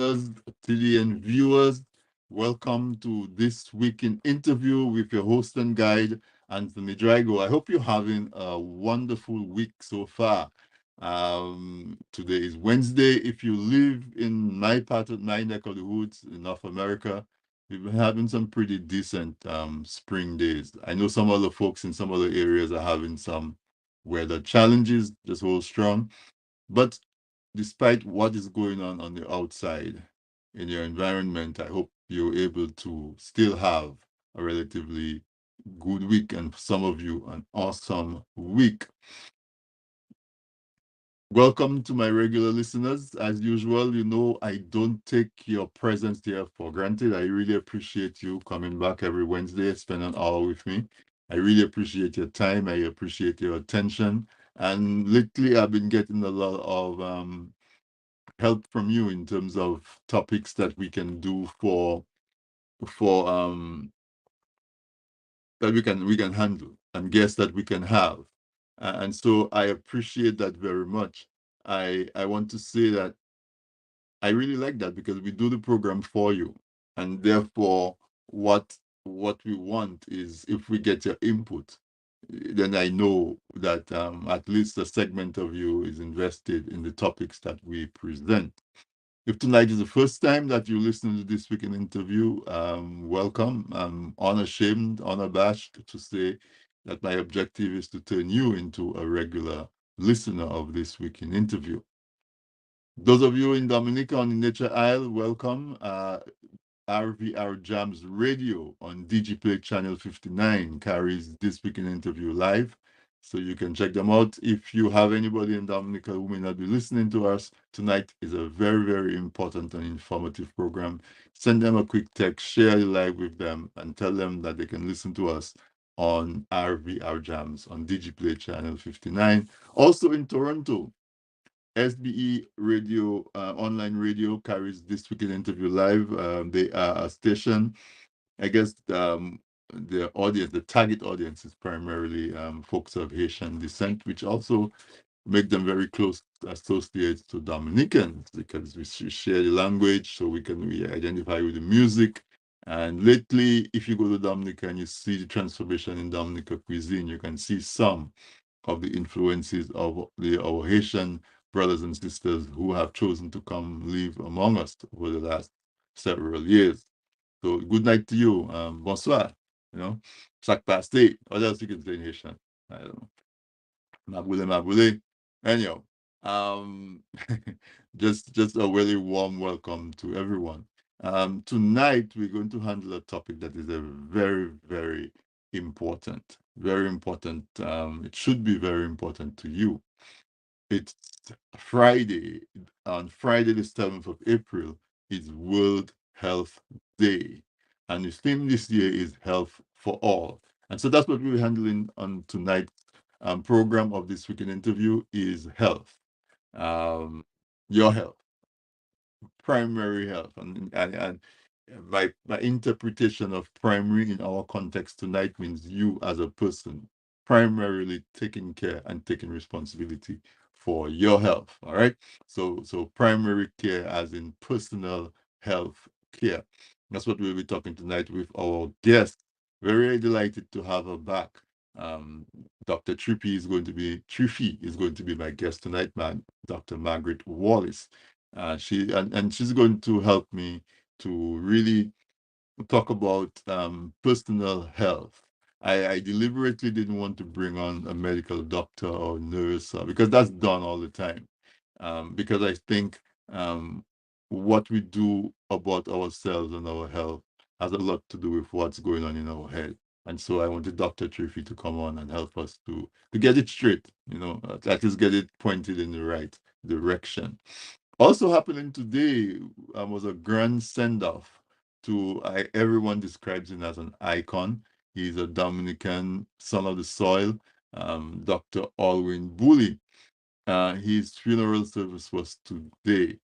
listeners, TDN viewers. Welcome to this week in interview with your host and guide, Anthony Drago. I hope you're having a wonderful week so far. Today is Wednesday. If you live in my part of my neck of the woods in North America, we've been having some pretty decent spring days. I know some other folks in some other areas are having some weather challenges, just hold strong. But despite what is going on the outside in your environment, I hope you're able to still have a relatively good week, and for some of you, an awesome week. Welcome to my regular listeners. As usual, you know I don't take your presence here for granted. I really appreciate you coming back every Wednesday, spend an hour with me. I really appreciate your time. I appreciate your attention. And lately, I've been getting a lot of help from you in terms of topics that we can do for that we can handle and guests that we can have. And so I appreciate that very much. I want to say that I really like that because we do the program for you, and therefore what we want is if we get your input, then I know that at least a segment of you is invested in the topics that we present. If tonight is the first time that you listen to this week in interview, welcome. I'm unashamed, unabashed to say that my objective is to turn you into a regular listener of this week in interview. Those of you in Dominica on the Nature Isle, welcome. RVR Jams Radio on DigiPlay Channel 59 carries this week in interview live. So you can check them out. If you have anybody in Dominica who may not be listening to us, tonight is a very, very important and informative program. Send them a quick text, share the live with them, and tell them that they can listen to us on RVR Jams on DigiPlay Channel 59. Also in Toronto, SBE Radio, online radio carries this weekend interview live. They are a station. I guess the audience, the target audience is primarily folks of Haitian descent, which also make them very close associates to Dominicans because we share the language, so we identify with the music. And lately, if you go to Dominica and you see the transformation in Dominica cuisine, you can see some of the influences of our Haitian brothers and sisters who have chosen to come live among us over the last several years. So good night to you. Bonsoir. You know, chaque passe. What else you can say in Haitian? I don't know. Maboule, maboule. Anyhow, um, just a really warm welcome to everyone. Tonight we're going to handle a topic that is a very, very important. Very important. It should be very important to you. It's Friday. On Friday, the 7th of April, is World Health Day. And the theme this year is Health for All. And so that's what we're handling on tonight's program of this weekend interview is health. Your health, primary health. And my interpretation of primary in our context tonight means you as a person primarily taking care and taking responsibility for your health. All right. So primary care as in personal health care. That's what we'll be talking tonight with our guest. Very delighted to have her back. Um, Dr. Triphi is going to be my guest tonight, man. Dr. Margaret Wallace. And she's going to help me to really talk about personal health. I deliberately didn't want to bring on a medical doctor or nurse because that's done all the time. Because I think what we do about ourselves and our health has a lot to do with what's going on in our head. And so I wanted Dr. Triphi to come on and help us to get it straight, at least get it pointed in the right direction. Also happening today was a grand send-off to everyone describes him as an icon. He's a Dominican son of the soil, Dr. Alwyn Bully. His funeral service was today.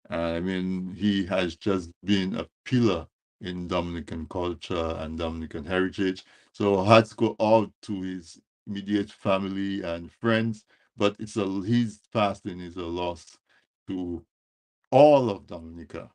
I mean, he has just been a pillar in Dominican culture and Dominican heritage. So hearts go out to his immediate family and friends, but his passing is a loss to all of Dominica.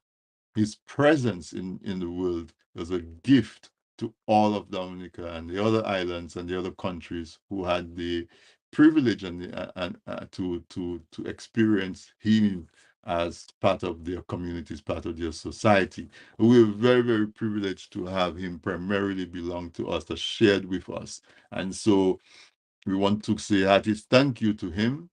his presence in the world was a gift to all of Dominica and the other islands and the other countries who had the privilege to experience him as part of their communities, part of their society. We were very, very privileged to have him primarily belong to us, shared with us. And so we want to say artist thank you to him.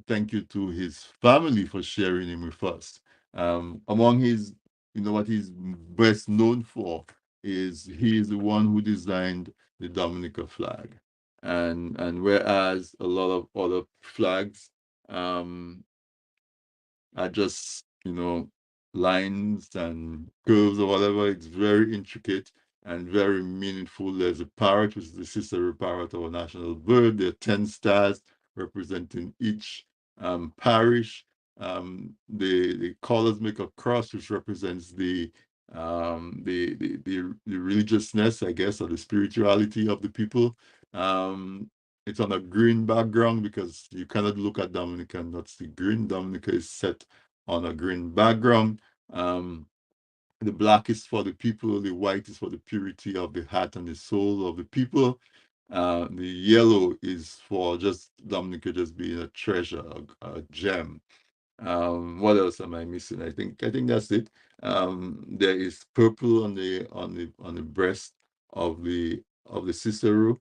Thank you to his family for sharing him with us. Among his, what he's best known for is he is the one who designed the Dominica flag. And whereas a lot of other flags are just, lines and curves or whatever. It's very intricate and very meaningful. There's a parrot, which is the sister parrot of a national bird. There are 10 stars representing each parish. The colors make a cross, which represents the religiousness, I guess, or the spirituality of the people. It's on a green background because you cannot look at Dominica and not see green. Dominica is set on a green background. The black is for the people, the white is for the purity of the heart and the soul of the people. The yellow is for just Dominica just being a treasure, a gem. What else am I missing? I think that's it. There is purple on the breast of the Cicero,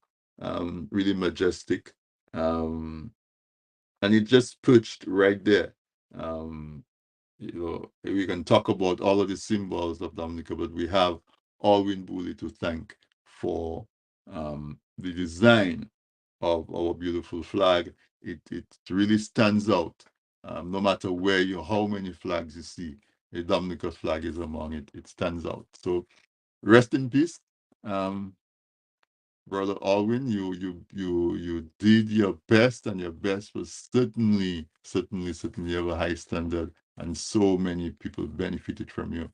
really majestic, and it just perched right there. We can talk about all of the symbols of Dominica, but we have Alwyn Booley to thank for the design of our beautiful flag. It really stands out. No matter how many flags you see, the Dominica flag is among it. It stands out. So rest in peace. Brother Alwyn, you did your best, and your best was certainly of a high standard, and so many people benefited from you.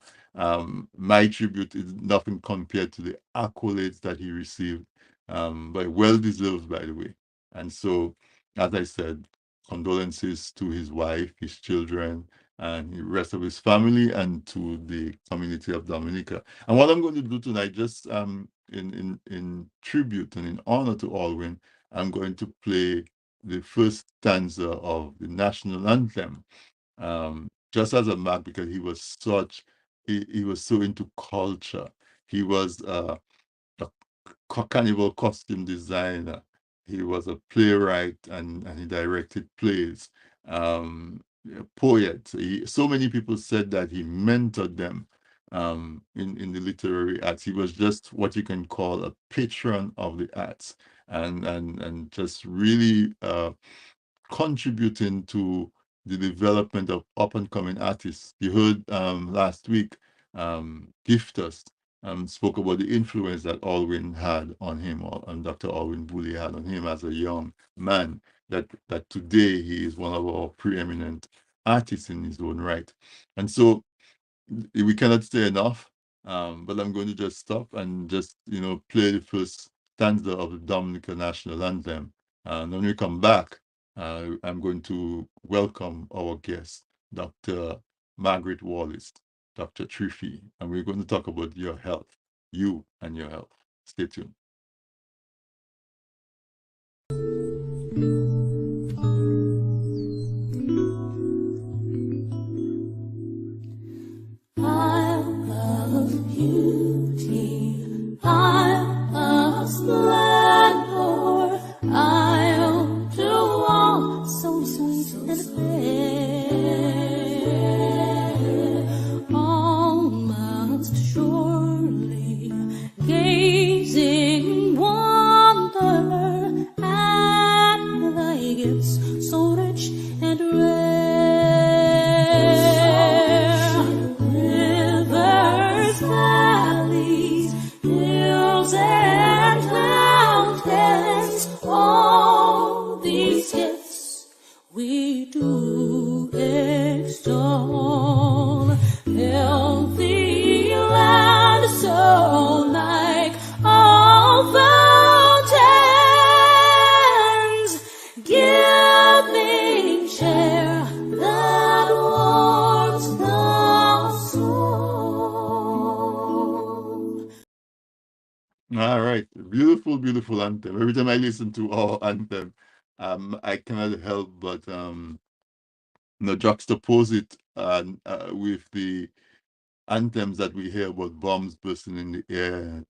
My tribute is nothing compared to the accolades that he received, but well deserved, by the way. And so, as I said, condolences to his wife, his children, and the rest of his family, and to the community of Dominica. And what I'm going to do tonight, just in tribute and in honor to Alwyn, I'm going to play the first stanza of the national anthem, just as a mark, because he was so into culture. He was a carnival costume designer. He was a playwright, and he directed plays. Poet. So many people said that he mentored them in the literary arts. He was just what you can call a patron of the arts, and just really contributing to the development of up and coming artists. You heard last week, Giftus spoke about the influence that Alwyn had on him, and Dr. Alwyn Booley had on him as a young man, that today he is one of our preeminent artists in his own right. And so we cannot say enough, but I'm going to just stop and just, play the first stanza of the Dominica National Anthem. And when we come back, I'm going to welcome our guest, Dr. Margaret Wallace, Dr. Triphi, and we're going to talk about your health, you and your health. Stay tuned. I love beauty, I love splendor, I hope to walk so sweet and fair, all must surely gazing All right. Beautiful, beautiful anthem. Every time I listen to our anthem, I cannot help but juxtapose it with the anthems that we hear about bombs bursting in the air,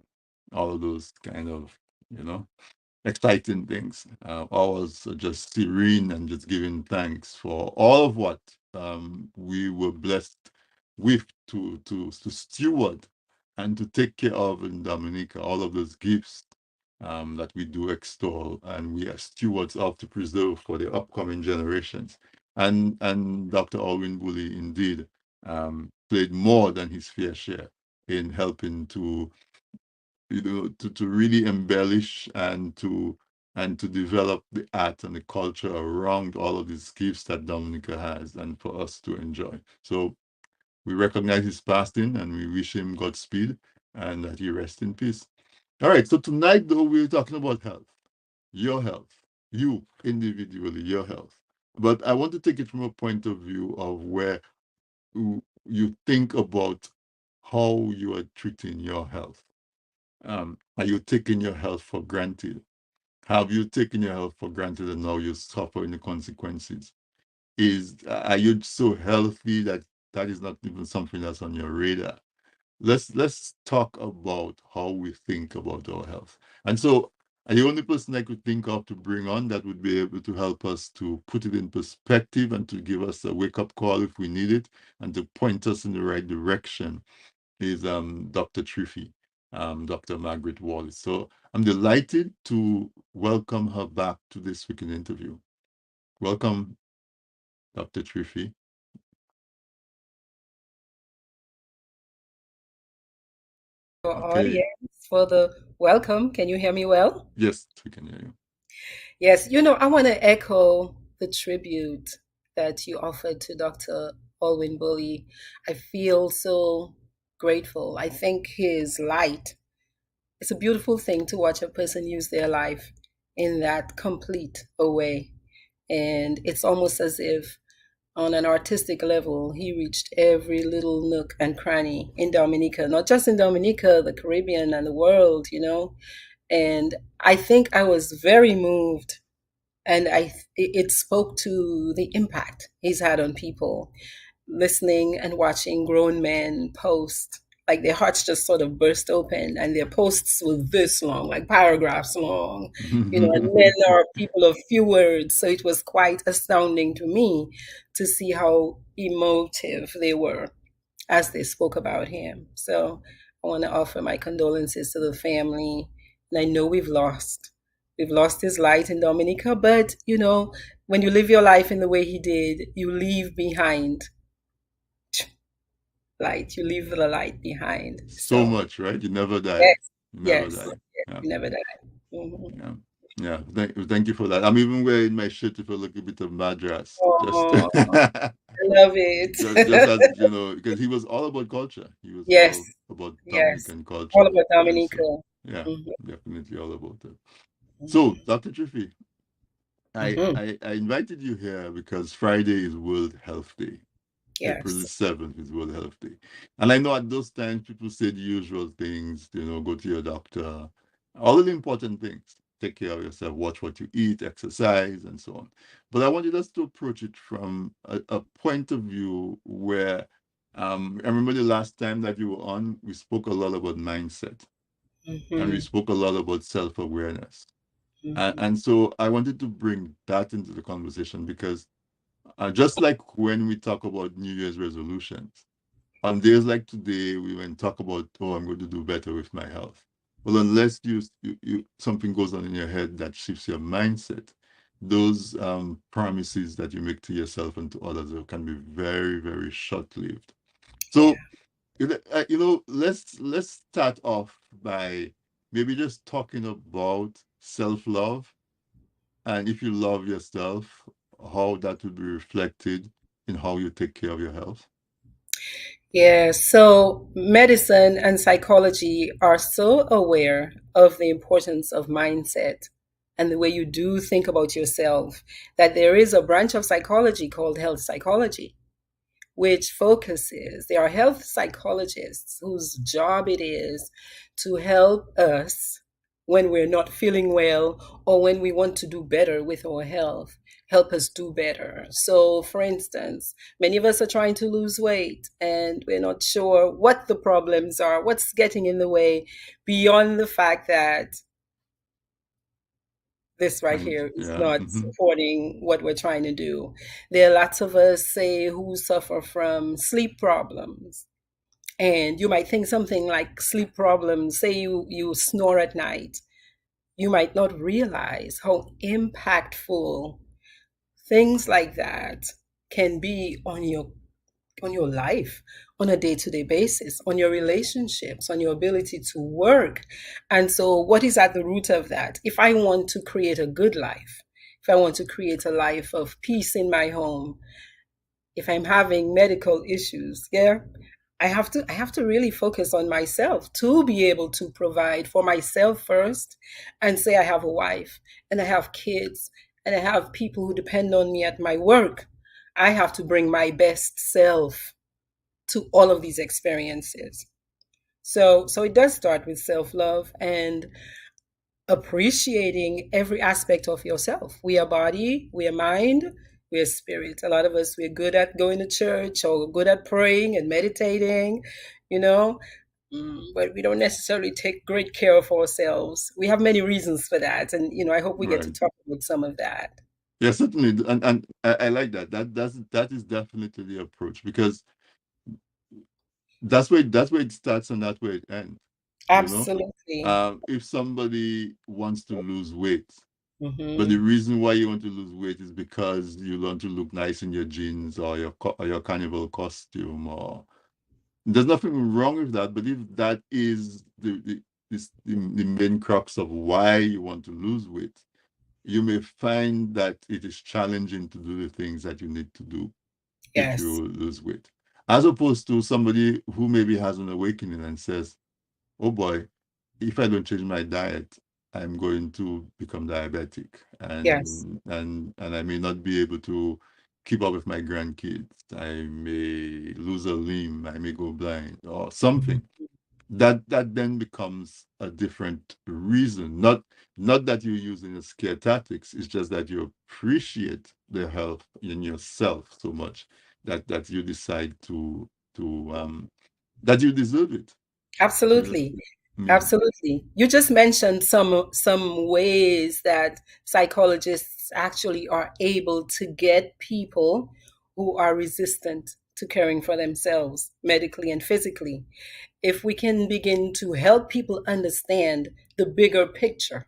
all of those kind of, you know, exciting things. Ours are just serene and just giving thanks for all of what we were blessed with to steward and to take care of in Dominica, all of those gifts that we do extol and we are stewards of to preserve for the upcoming generations. And Dr. Alwyn Woolley indeed played more than his fair share in helping to to really embellish and to develop the art and the culture around all of these gifts that Dominica has and for us to enjoy. So we recognize his passing and we wish him Godspeed and that he rest in peace. All right, so tonight though we're talking about health, your health, you individually, your health. But I want to take it from a point of view of where you think about how you are treating your health. Are you taking your health for granted? Have you taken your health for granted and now you're suffering the consequences? Are you so healthy that that is not even something that's on your radar? Let's talk about how we think about our health. And so the only person I could think of to bring on that would be able to help us to put it in perspective and to give us a wake-up call if we need it and to point us in the right direction is Dr. Triphi, Dr. Margaret Wallace. So I'm delighted to welcome her back to this weekend interview. Welcome, Dr. Triphi. Your Okay. audience for the welcome. Can you hear me well? Yes, we can hear you. Yes, I want to echo the tribute that you offered to Dr. Alwyn Bully. I feel so grateful. I think his light, it's a beautiful thing to watch a person use their life in that complete a way. And it's almost as if on an artistic level, he reached every little nook and cranny in Dominica, not just in Dominica, the Caribbean and the world. And I think I was very moved, and it spoke to the impact he's had on people, listening and watching grown men post. Like their hearts just sort of burst open, and their posts were this long, like paragraphs long, and men are people of few words. So it was quite astounding to me to see how emotive they were as they spoke about him. So I want to offer my condolences to the family. And I know we've lost his light in Dominica, but when you live your life in the way he did, you leave behind light. You leave the light behind. So So much, right? You never die. yes, You never yes, die. yes, Yeah. you never die. Mhm. Yeah. Yeah. Thank you for that. I'm even wearing my shirt with a little bit of Madras. Just Oh, I love just it. as because he was all about culture. He was Yes, all about yes. Dominican All culture. about And Dominica. so yeah, Hmm. definitely all about it. So, Hmm. Dr. Triffy, Hmm. I invited you here because Friday is World Health Day. April the Yes. 7th is World Health Day. And I know at those times people say the usual things, go to your doctor, all of the important things. Take care of yourself, watch what you eat, exercise, and so on. But I wanted us to approach it from a point of view where I remember the last time that you were on, we spoke a lot about mindset and we Hmm. spoke a lot about self awareness. Hmm. And so I wanted to bring that into the conversation because just like when we talk about New Year's resolutions, on days like today, we went talk about, oh, I'm going to do better with my health. Well, unless something goes on in your head that shifts your mindset, those promises that you make to yourself and to others can be very, very short-lived. Yeah. So, let's start off by maybe just talking about self-love, and if you love yourself, how that would be reflected in how you take care of your health. Yeah, so medicine and psychology are so aware of the importance of mindset and the way you do think about yourself that there is a branch of psychology called health psychology. which focuses, there are health psychologists whose job it is to help us when we're not feeling well or when we want to do better with our health, help us do better. So, for instance, many of us are trying to lose weight and we're not sure what the problems are, what's getting in the way, beyond the fact that this right And here is yeah. not supporting what we're trying to do. There are lots of us, say, who suffer from sleep problems. And you might think something like sleep problems, say you snore at night. You might not realize how impactful things like that can be on your life on a day-to-day basis, on your relationships, on your ability to work. And so what is at the root of that? If I want to create a good life, if I want to create a life of peace in my home, if I'm having medical issues, yeah, I have to really focus on myself to be able to provide for myself first, and say I have a wife and I have kids and I have people who depend on me at my work. I have to bring my best self to all of these experiences. So it does start with self-love and appreciating every aspect of yourself. We are body, we are mind, we are spirit. A lot of us, we're good at going to church or good at praying and meditating, you know, but we don't necessarily take great care of ourselves. We have many reasons for that. And, I hope we get to Right. talk about some of that. Yeah, certainly. And I like that. That is definitely the approach, because that's where it starts and that's where it ends. You know, Absolutely. if somebody wants to lose weight, but the Hmm. reason why you want to lose weight is because you want to look nice in your jeans or your carnival costume, or there's nothing wrong with that. But if that is the main crux of why you want to lose weight, you may find that it is challenging to do the things that you need to do if Yes. you lose weight, as opposed to somebody who maybe has an awakening and says, oh boy, if I don't change my diet, I'm going to become diabetic, Yes. and I may not be able to keep up with my grandkids. I may lose a limb, I may go blind or something. That then becomes a different reason. Not that you're using a scare tactics, it's just that you appreciate the health in yourself so much that you decide to that you deserve it. Yes. Absolutely. Yeah. Absolutely. You just mentioned some ways that psychologists actually are able to get people who are resistant to caring for themselves medically and physically. If we can begin to help people understand the bigger picture.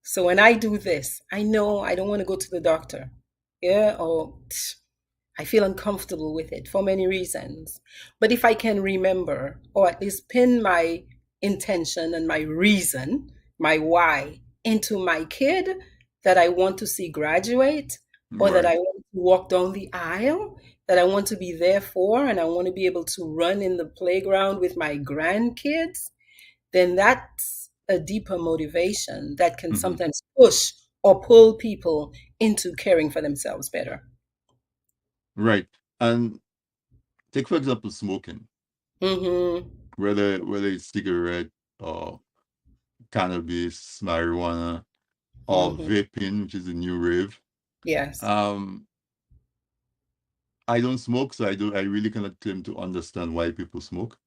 So when I do this, I know I don't want to go to the doctor. Yeah, or I feel uncomfortable with it for many reasons. But if I can remember, or at least pin my intention and my reason, my why, into my kid that I want to see graduate, or that I Right. want to walk down the aisle, that I want to be there for, and I want to be able to run in the playground with my grandkids, then that's a deeper motivation that can Hmm. sometimes push or pull people into caring for themselves better. Right. And take for example smoking, Hmm. whether it's cigarette or cannabis, marijuana, or Hmm. vaping, which is a new rave. Yes. Um, I don't smoke, so I really cannot claim to understand why people smoke.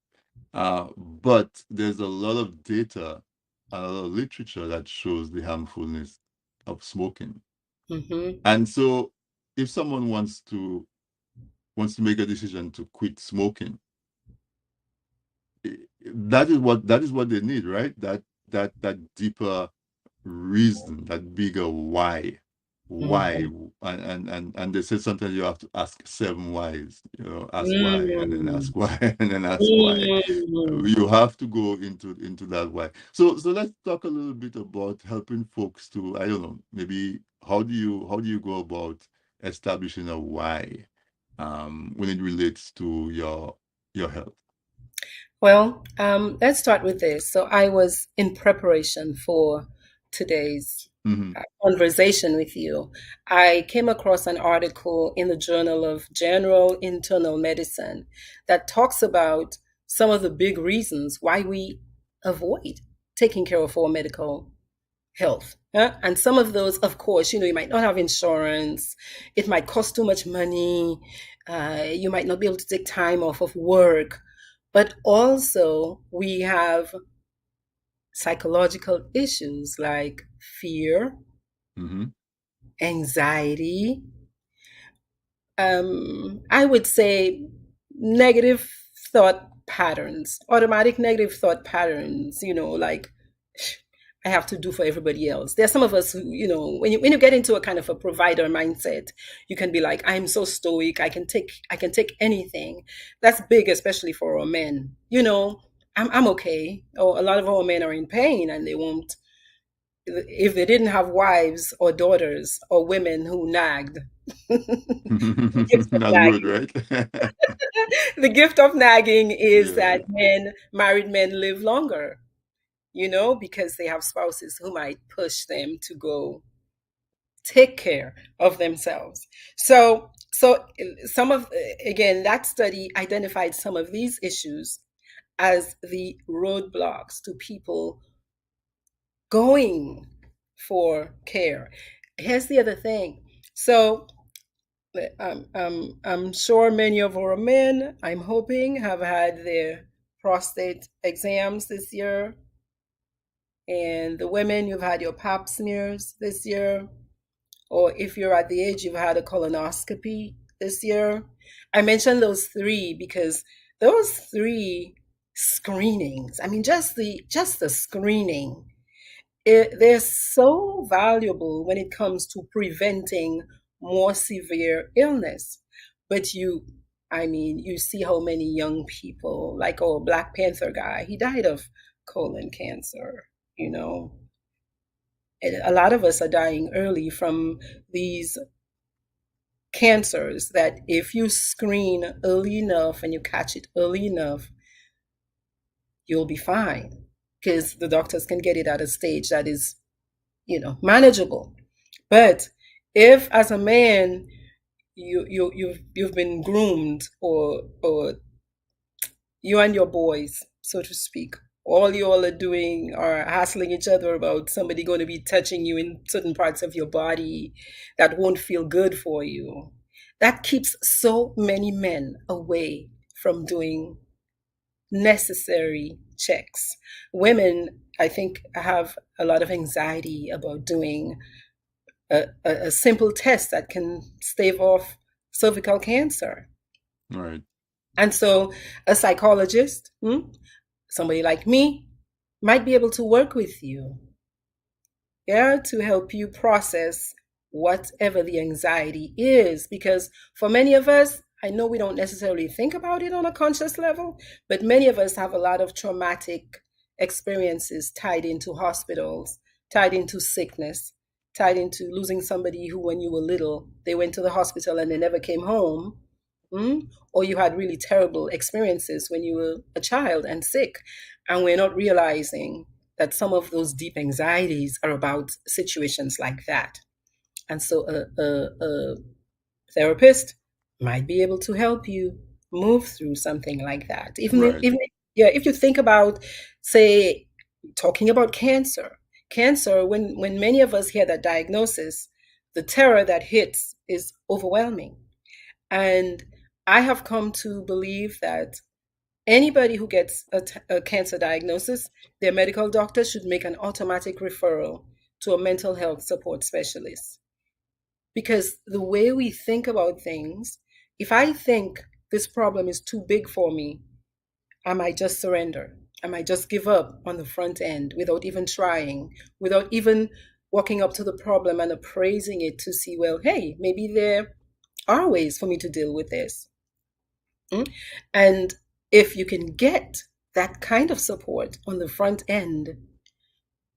But there's a lot of data and a lot of literature that shows the harmfulness of smoking. Hmm. And so if someone wants to make a decision to quit smoking, that is what they need, right? That deeper reason, that bigger why. Why? Hmm. And they say sometimes you have to ask seven whys, ask why, and then Mm. ask why, and then ask why. Mm. You have to go into that why. So let's talk a little bit about helping folks to, I don't know, maybe how do you go about establishing a why when it relates to your health? Well, let's start with this. So I was in preparation for today's Hmm. conversation with you, I came across an article in the Journal of General Internal Medicine that talks about some of the big reasons why we avoid taking care of our medical health. And some of those, of course, you might not have insurance, it might cost too much money, you might not be able to take time off of work, but also we have psychological issues like fear, Hmm. anxiety, I would say negative thought patterns, automatic negative thought patterns, like I have to do for everybody else. There's some of us who, when you get into a kind of a provider mindset, you can be like, I'm so stoic, I can take anything. That's big, especially for our men. I'm okay. Or a lot of our men are in pain and they won't, if they didn't have wives or daughters or women who nagged. The gift of That's good, nagging. right? The gift of nagging is Yeah. that married men live longer, because they have spouses who might push them to go take care of themselves. So some of, again, that study identified some of these issues as the roadblocks to people going for care. Here's the other thing. So I'm sure many of our men, I'm hoping, have had their prostate exams this year. And the women, you've had your pap smears this year. Or if you're at the age, you've had a colonoscopy this year. I mentioned those three because those three screenings, I mean, just the screening, they're so valuable when it comes to preventing more severe illness. But you see how many young people, like Black Panther guy, he died of colon cancer. You know, and a lot of us are dying early from these cancers that if you screen early enough and you catch it early enough, you'll be fine because the doctors can get it at a stage that is, manageable. But if as a man you've been groomed, or you and your boys, so to speak, all you all are doing are hassling each other about somebody going to be touching you in certain parts of your body that won't feel good for you, that keeps so many men away from doing necessary checks. Women, I think, have a lot of anxiety about doing a simple test that can stave off cervical cancer. Right. And so a psychologist, somebody like me, might be able to work with you, yeah, to help you process whatever the anxiety is. Because for many of us, I know we don't necessarily think about it on a conscious level, but many of us have a lot of traumatic experiences tied into hospitals, tied into sickness, tied into losing somebody who, when you were little, they went to the hospital and they never came home. Or you had really terrible experiences when you were a child and sick, and we're not realizing that some of those deep anxieties are about situations like that. And so a therapist might be able to help you move through something like that. Right. Yeah, if you think about, say, talking about cancer, when many of us hear that diagnosis, the terror that hits is overwhelming. And I have come to believe that anybody who gets a cancer diagnosis, their medical doctor should make an automatic referral to a mental health support specialist. Because the way we think about things, if I think this problem is too big for me, I might just surrender. I might just give up on the front end without even trying, without even walking up to the problem and appraising it to see, well, hey, maybe there are ways for me to deal with this. Mm? And if you can get that kind of support on the front end,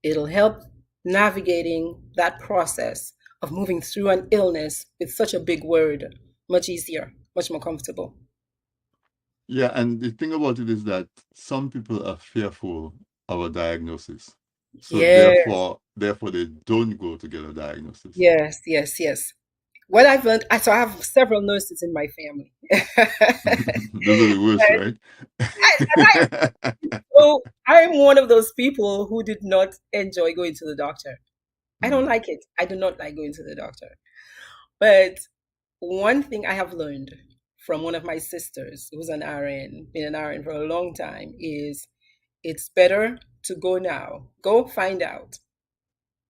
it'll help navigating that process of moving through an illness with such a big word much easier, much more comfortable. Yeah, and the thing about it is that some people are fearful of a diagnosis. So Yes, therefore they don't go to get a diagnosis. yes, yes, yes. What I've learned, so I have several nurses in my family. Those are the worst, right? And so I'm one of those people who did not enjoy going to the doctor. I don't Mhm, like it. I do not like going to the doctor. But one thing I have learned from one of my sisters, who's an RN, been an RN for a long time, is it's better to go now. Go find out.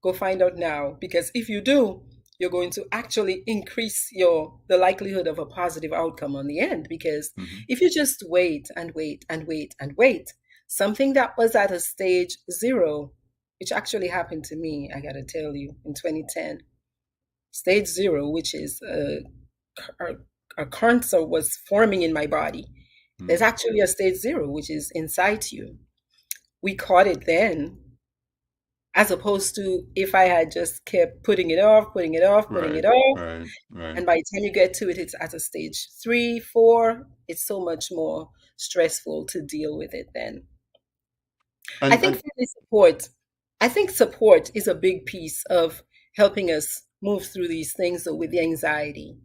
Go find out now. Because if you do, you're going to actually increase the likelihood of a positive outcome on the end. Because mhm, if you just wait and wait and wait and wait, something that was at a stage zero, which actually happened to me, I gotta tell you, in 2010, stage zero, which is a, a cancer was forming in my body. There's mhm. actually a stage zero, which is inside you. We caught it then, as opposed to if I had just kept putting it off, putting it off, putting it Right, off. right, right. And by the time you get to it, it's at a stage three, four. It's so much more stressful to deal with it then. I think And family support, I think support is a big piece of helping us move through these things though, with the anxiety.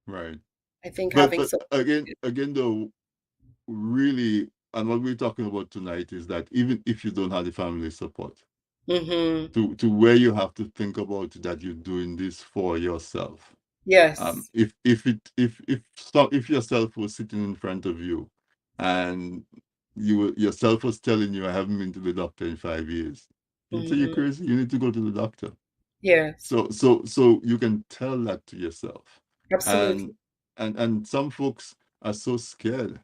right. I think But having support. again though, really, and what we're talking about tonight is that even if you don't have the family support, Mm-hmm. to where you have to think about that you're doing this for yourself. Yes. If yourself was sitting in front of you and yourself was telling you I haven't been to the doctor in 5 years, you'd say you're Mm-hmm. crazy, you need to go to the doctor. Yes. So you can tell that to yourself. Absolutely. And and some folks are so scared,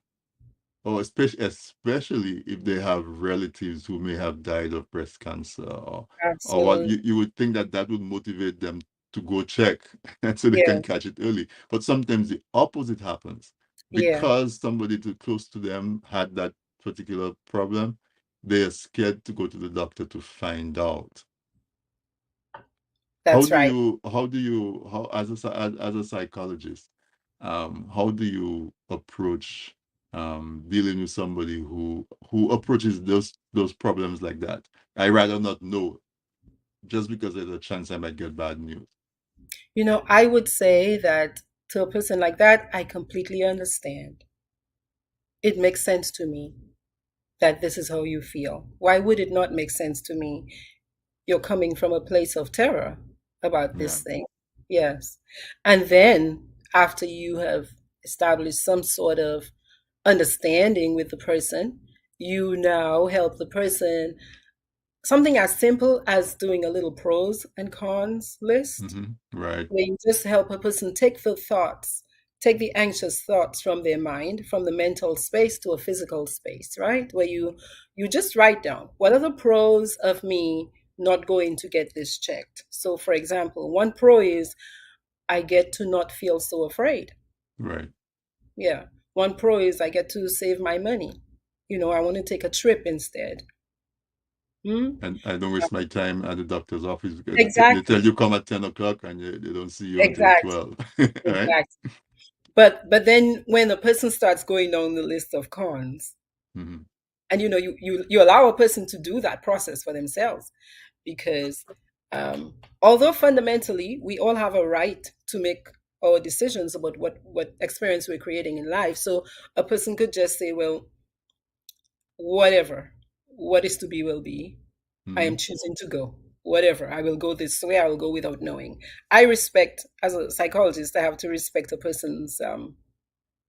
or especially if they have relatives who may have died of breast cancer, or what, Absolutely. you would think that that would motivate them to go check and so they can Yes. catch it early. But sometimes the opposite happens Yeah. because somebody too close to them had that particular problem. They are scared to go to the doctor to find out. That's right. How, as a psychologist, how do you approach dealing with somebody who approaches those problems like that? I rather not know, just because there's a chance I might get bad news. I would say that to a person like that, I completely understand. It makes sense to me that this is how you feel. Why would it not make sense to me? You're coming from a place of terror about Yeah. this thing. Yes. And then after you have established some sort of understanding with the person, you now help the person. Something as simple as doing a little pros and cons list, Right. where you just help a person take the thoughts, take the anxious thoughts from their mind, from the mental space to a physical space, right? Where you just write down what are the pros of me not going to get this checked. So for example, one pro is I get to not feel so afraid. Right. Yeah. One pro is I get to save my money. I want to take a trip instead. Hmm? And I don't waste my time at the doctor's office because they tell Exactly. you come at 10 o'clock and they don't see you until Exactly. 12. Right. Exactly. But then when a person starts going down the list of cons, Hmm. and you allow a person to do that process for themselves, because although fundamentally we all have a right to make our decisions about what experience we're creating in life, so a person could just say, well, whatever, what is to be will be. I am Hmm. choosing to go. Whatever, I will go this way. I will go without knowing. I respect, as a psychologist, I have to respect a person's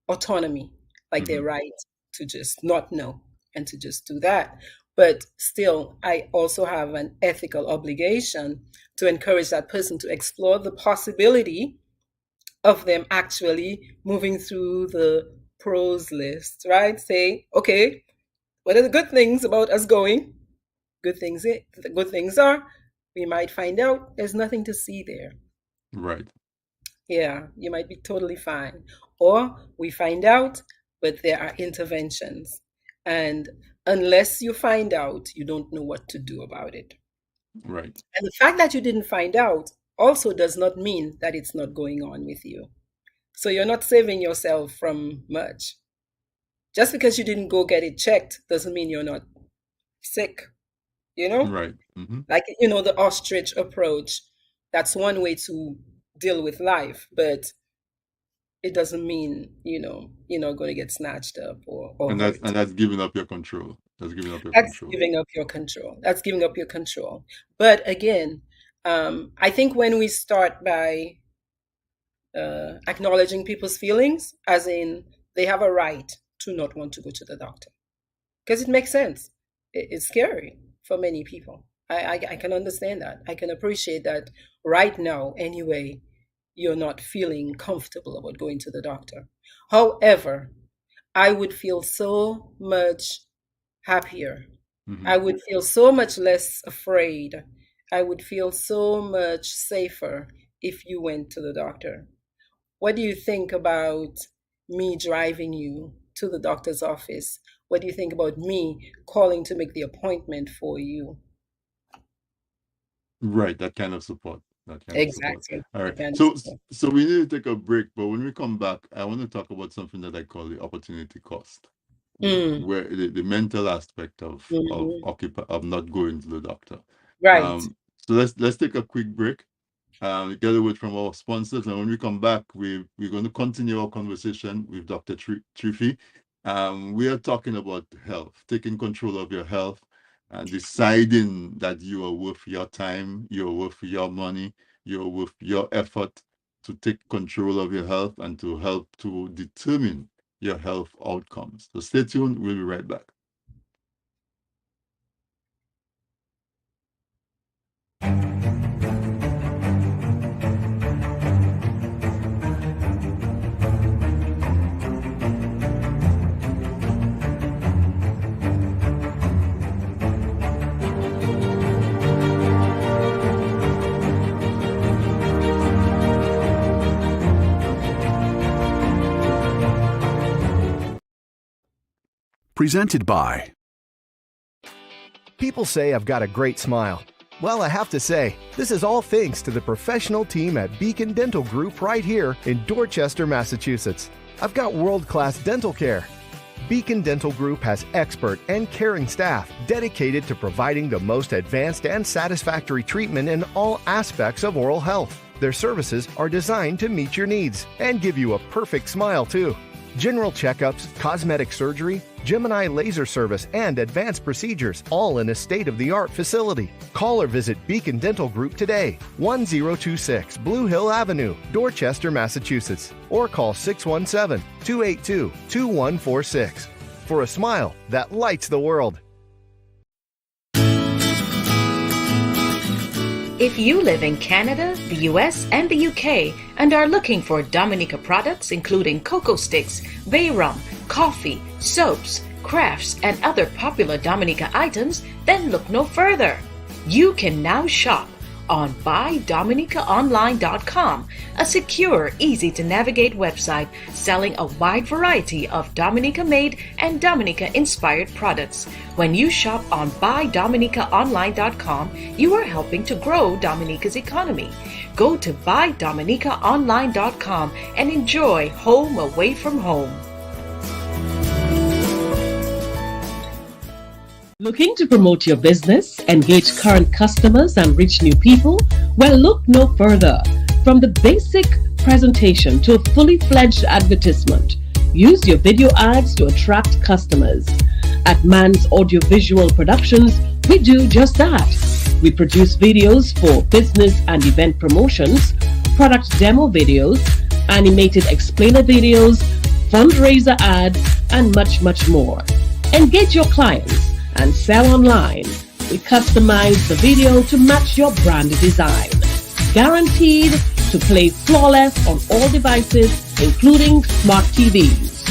autonomy, like their Hmm. right to just not know and to just do that. But still, I also have an ethical obligation to encourage that person to explore the possibility of them actually moving through the pros list, right? Say, okay, what are the good things about us going? The good things are we might find out there's nothing to see there. Right. Yeah, you might be totally fine. Or we find out, but there are interventions. And unless you find out, you don't know what to do about it. Right. And the fact that you didn't find out also does not mean that it's not going on with you. So you're not saving yourself from much. Just because you didn't go get it checked doesn't mean you're not sick. you know? Right. Mm-hmm. Like, the ostrich approach. That's one way to deal with life, but it doesn't mean, you're not going to get snatched up or And that's hurt. and that's giving up your control. That's giving up your That's control. giving up your control. That's giving up your control. But again, I think when we start by acknowledging people's feelings, as in they have a right to not want to go to the doctor, because it makes sense. It's scary for many people. I can understand that. I can appreciate that right now, anyway, you're not feeling comfortable about going to the doctor. However, I would feel so much happier. Mm-hmm. I would feel so much less afraid. I would feel so much safer if you went to the doctor. What do you think about me driving you to the doctor's office? What do you think about me calling to make the appointment for you? Right, that kind of support. That kind of support. Exactly. All The right. kind of So support. so we need to take a break, but when we come back, I want to talk about something that I call the opportunity cost, Mm, where the mental aspect mhm. of not going to the doctor. Right. So let's take a quick break. Get a word from our sponsors, and when we come back, we're going to continue our conversation with Dr. Triphi. We are talking about health, taking control of your health, and deciding that you are worth your time, you're worth your money, you're worth your effort to take control of your health and to help to determine your health outcomes. So stay tuned. We'll be right back. Presented by. People say I've got a great smile. Well, I have to say, this is all thanks to the professional team at Beacon Dental Group right here in Dorchester, Massachusetts. I've got world-class dental care. Beacon Dental Group has expert and caring staff dedicated to providing the most advanced and satisfactory treatment in all aspects of oral health. Their services are designed to meet your needs and give you a perfect smile, too. General checkups, cosmetic surgery, Gemini laser service, and advanced procedures, all in a state-of-the-art facility. Call or visit Beacon Dental Group today, 1026 Blue Hill Avenue, Dorchester, Massachusetts, or call 617-282-2146 for a smile that lights the world. If you live in Canada, the US, and the UK and are looking for Dominica products including cocoa sticks, bay rum, coffee, soaps, crafts, and other popular Dominica items, then look no further. You can now shop on BuyDominicaOnline.com, a secure, easy-to-navigate website selling a wide variety of Dominica-made and Dominica-inspired products. When you shop on BuyDominicaOnline.com, you are helping to grow Dominica's economy. Go to BuyDominicaOnline.com and enjoy home away from home. Looking to promote your business, engage current customers, and reach new people? Well, look no further. From the basic presentation to a fully fledged advertisement, use your video ads to attract customers. At Man's Audiovisual Productions, we do just that. We produce videos for business and event promotions, product demo videos, animated explainer videos, fundraiser ads, and much, much more. Engage your clients and sell online. We customize the video to match your brand design. Guaranteed to play flawless on all devices, including smart TVs.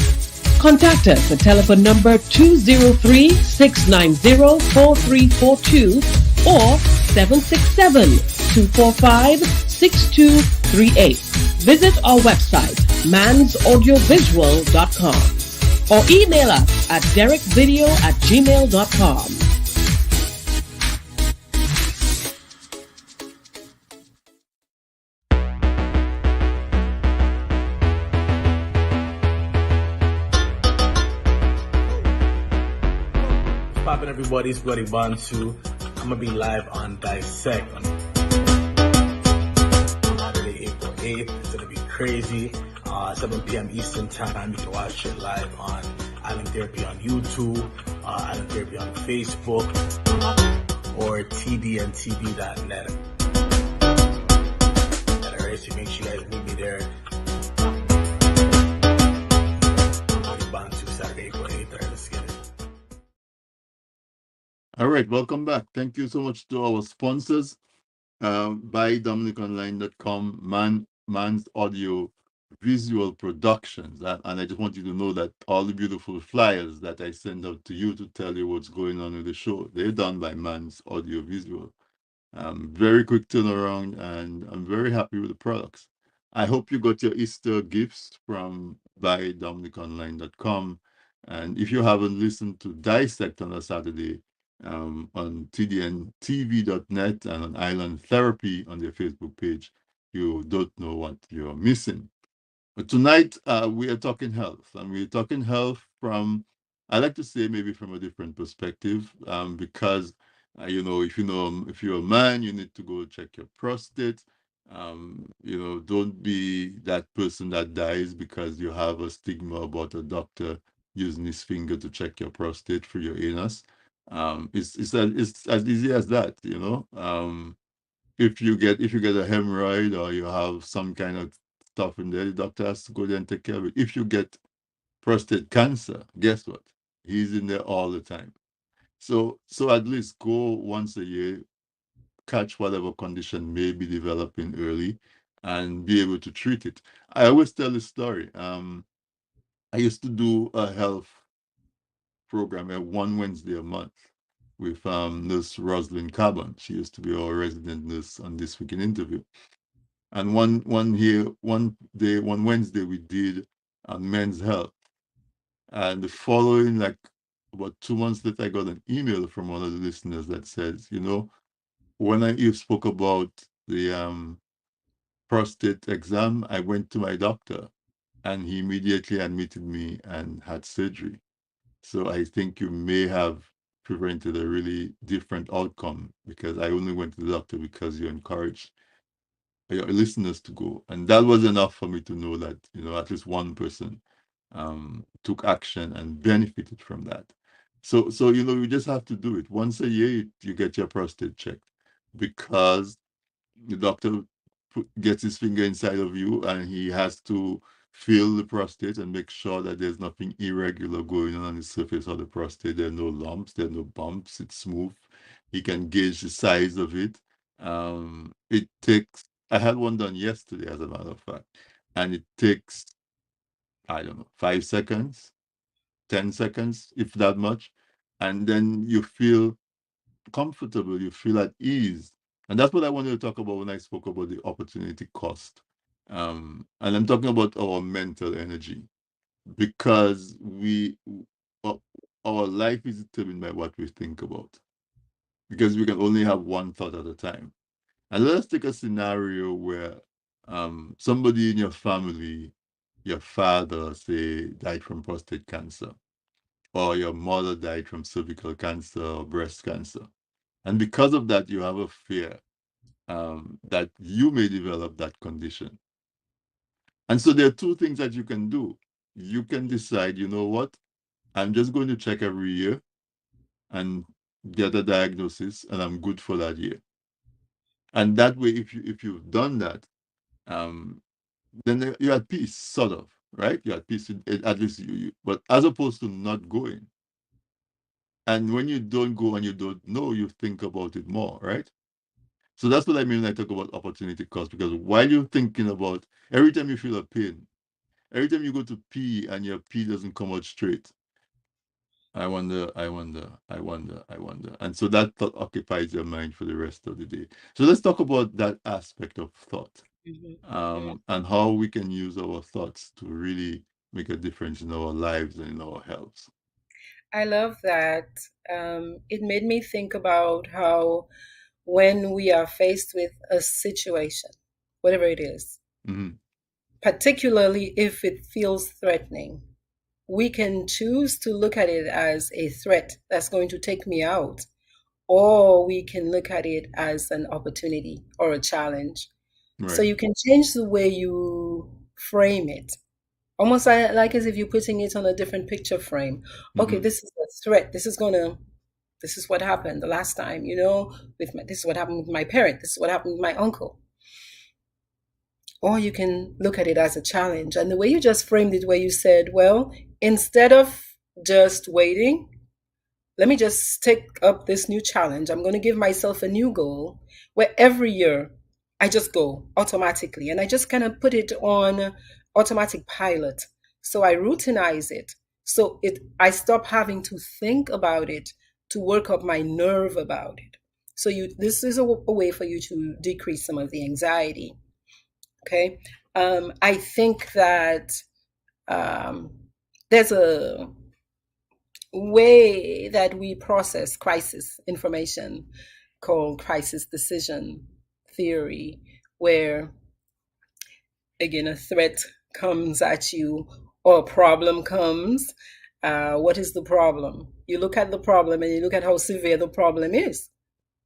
Contact us at telephone number 203-690-4342 or 767-245-6238. Visit our website, mansaudiovisual.com. or email us at derekvideo@gmail.com. What's poppin', everybody? It's Bloody Bantu. I'm gonna be live on Dissect on Saturday, April 8th. It's gonna be crazy. 7 p.m. Eastern Time. You can watch it live on Island Therapy on YouTube, Island Therapy on Facebook, or tdntv.net. Alright, so make sure you guys meet me there. Bantu Saturday, April 8th. Alright, let's get it. All right, welcome back. Thank you so much to our sponsors, by DominiConline.com, Man's Audio Visual Productions. And I just want you to know that all the beautiful flyers that I send out to you to tell you what's going on with the show, they're done by Man's Audio Visual. Very quick turnaround, and I'm very happy with the products. I hope you got your Easter gifts from BuyDominiconline.com. And if you haven't listened to Dissect on a Saturday, on tdntv.net and on Island Therapy on their Facebook page, you don't know what you're missing. But tonight, we are talking health, and we're talking health from, I like to say, maybe from a different perspective, because if you're a man, you need to go check your prostate. Don't be that person that dies because you have a stigma about a doctor using his finger to check your prostate for your anus. It's as easy as that. If you get a hemorrhoid or you have some kind of stuff in there, the doctor has to go there and take care of it. If you get prostate cancer, guess what? He's in there all the time. So at least go once a year, catch whatever condition may be developing early, and be able to treat it. I always tell this story. I used to do a health program at one Wednesday a month with Nurse Rosalind Carbon. She used to be our resident nurse on This Week in Interview. And one Wednesday, we did men's health. And the following, like about 2 months later, I got an email from one of the listeners that says, when you spoke about the prostate exam, I went to my doctor and he immediately admitted me and had surgery. So I think you may have prevented a really different outcome, because I only went to the doctor because you encouraged your listeners to go. And that was enough for me to know that, at least one person took action and benefited from that. So you just have to do it. Once a year, you get your prostate checked, because the doctor gets his finger inside of you and he has to feel the prostate and make sure that there's nothing irregular going on the surface of the prostate. There are no lumps, there are no bumps, it's smooth. He can gauge the size of it. I had one done yesterday, as a matter of fact, and it takes, I don't know, 5 seconds, 10 seconds, if that much. And then you feel comfortable, you feel at ease. And that's what I wanted to talk about when I spoke about the opportunity cost. And I'm talking about our mental energy, because our life is determined by what we think about, because we can only have one thought at a time. And let's take a scenario where somebody in your family, your father, say, died from prostate cancer, or your mother died from cervical cancer or breast cancer. And because of that, you have a fear that you may develop that condition. And so there are two things that you can do. You can decide, you know what, I'm just going to check every year and get a diagnosis, and I'm good for that year. And that way, if you've done that, then you're at peace, sort of, right? You're at peace, at least but as opposed to not going. And when you don't go and you don't know, you think about it more, right? So that's what I mean when I talk about opportunity cost, because while you're thinking about, every time you feel a pain, every time you go to pee and your pee doesn't come out straight, I wonder. And so that thought occupies your mind for the rest of the day. So let's talk about that aspect of thought, and how we can use our thoughts to really make a difference in our lives and in our health. I love that. It made me think about how when we are faced with a situation, whatever it is, particularly if it feels threatening, we can choose to look at it as a threat that's going to take me out, or we can look at it as an opportunity or a challenge. So Right. you can change the way you frame it. Almost like as if you're putting it on a different picture frame. Okay, Hmm. this is a threat. This is what happened the last time, this is what happened with my parent. This is what happened with my uncle. Or you can look at it as a challenge. And the way you just framed it, where you said, well, instead of just waiting, let me just take up this new challenge. I'm going to give myself a new goal where every year I just go automatically and I just kind of put it on automatic pilot. So I routinize it. So I stop having to think about it to work up my nerve about it. So this is a way for you to decrease some of the anxiety. Okay. I think that um, there's a way that we process crisis information called crisis decision theory, where again a threat comes at you or a problem comes. What is the problem? You look at the problem and you look at how severe the problem is.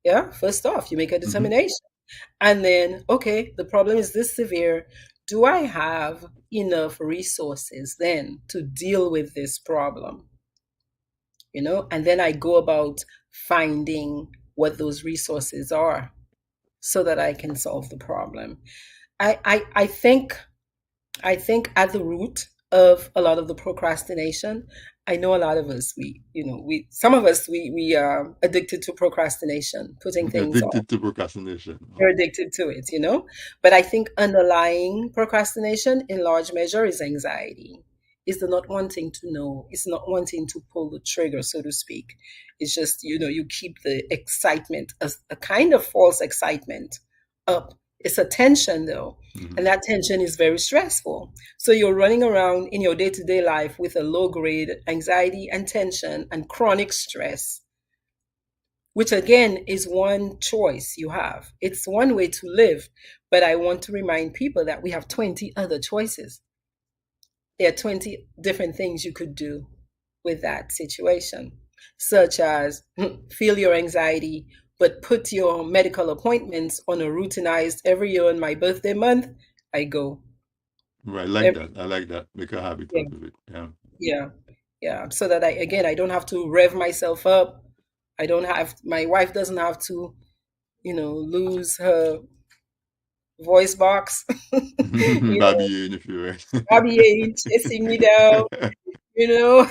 Yeah, first off, you make a Hmm. determination. And then, okay, the problem is this severe. Do I have enough resources then to deal with this problem? And then I go about finding what those resources are so that I can solve the problem. I think at the root of a lot of the procrastination, I know a lot of us, some of us, we are addicted to procrastination, putting things off. Addicted to procrastination. You're addicted to it. But I think underlying procrastination in large measure is anxiety. Is the not wanting to know, it's not wanting to pull the trigger, so to speak. It's just, you keep the excitement, a kind of false excitement up. It's a tension though. Hmm. And that tension is very stressful. So you're running around in your day-to-day life with a low grade anxiety and tension and chronic stress, which again is one choice you have. It's one way to live. But I want to remind people that we have 20 other choices. There are 20 different things you could do with that situation, such as feel your anxiety, but put your medical appointments on a routinized every year on my birthday month, I go. Right. I like Every, that. I like that. Make a habit yeah, out of it. Yeah. yeah, yeah. So that I don't have to rev myself up. My wife doesn't have to, lose her voice box, you know, Bobby, if you're Bobby chasing me down, right. you know.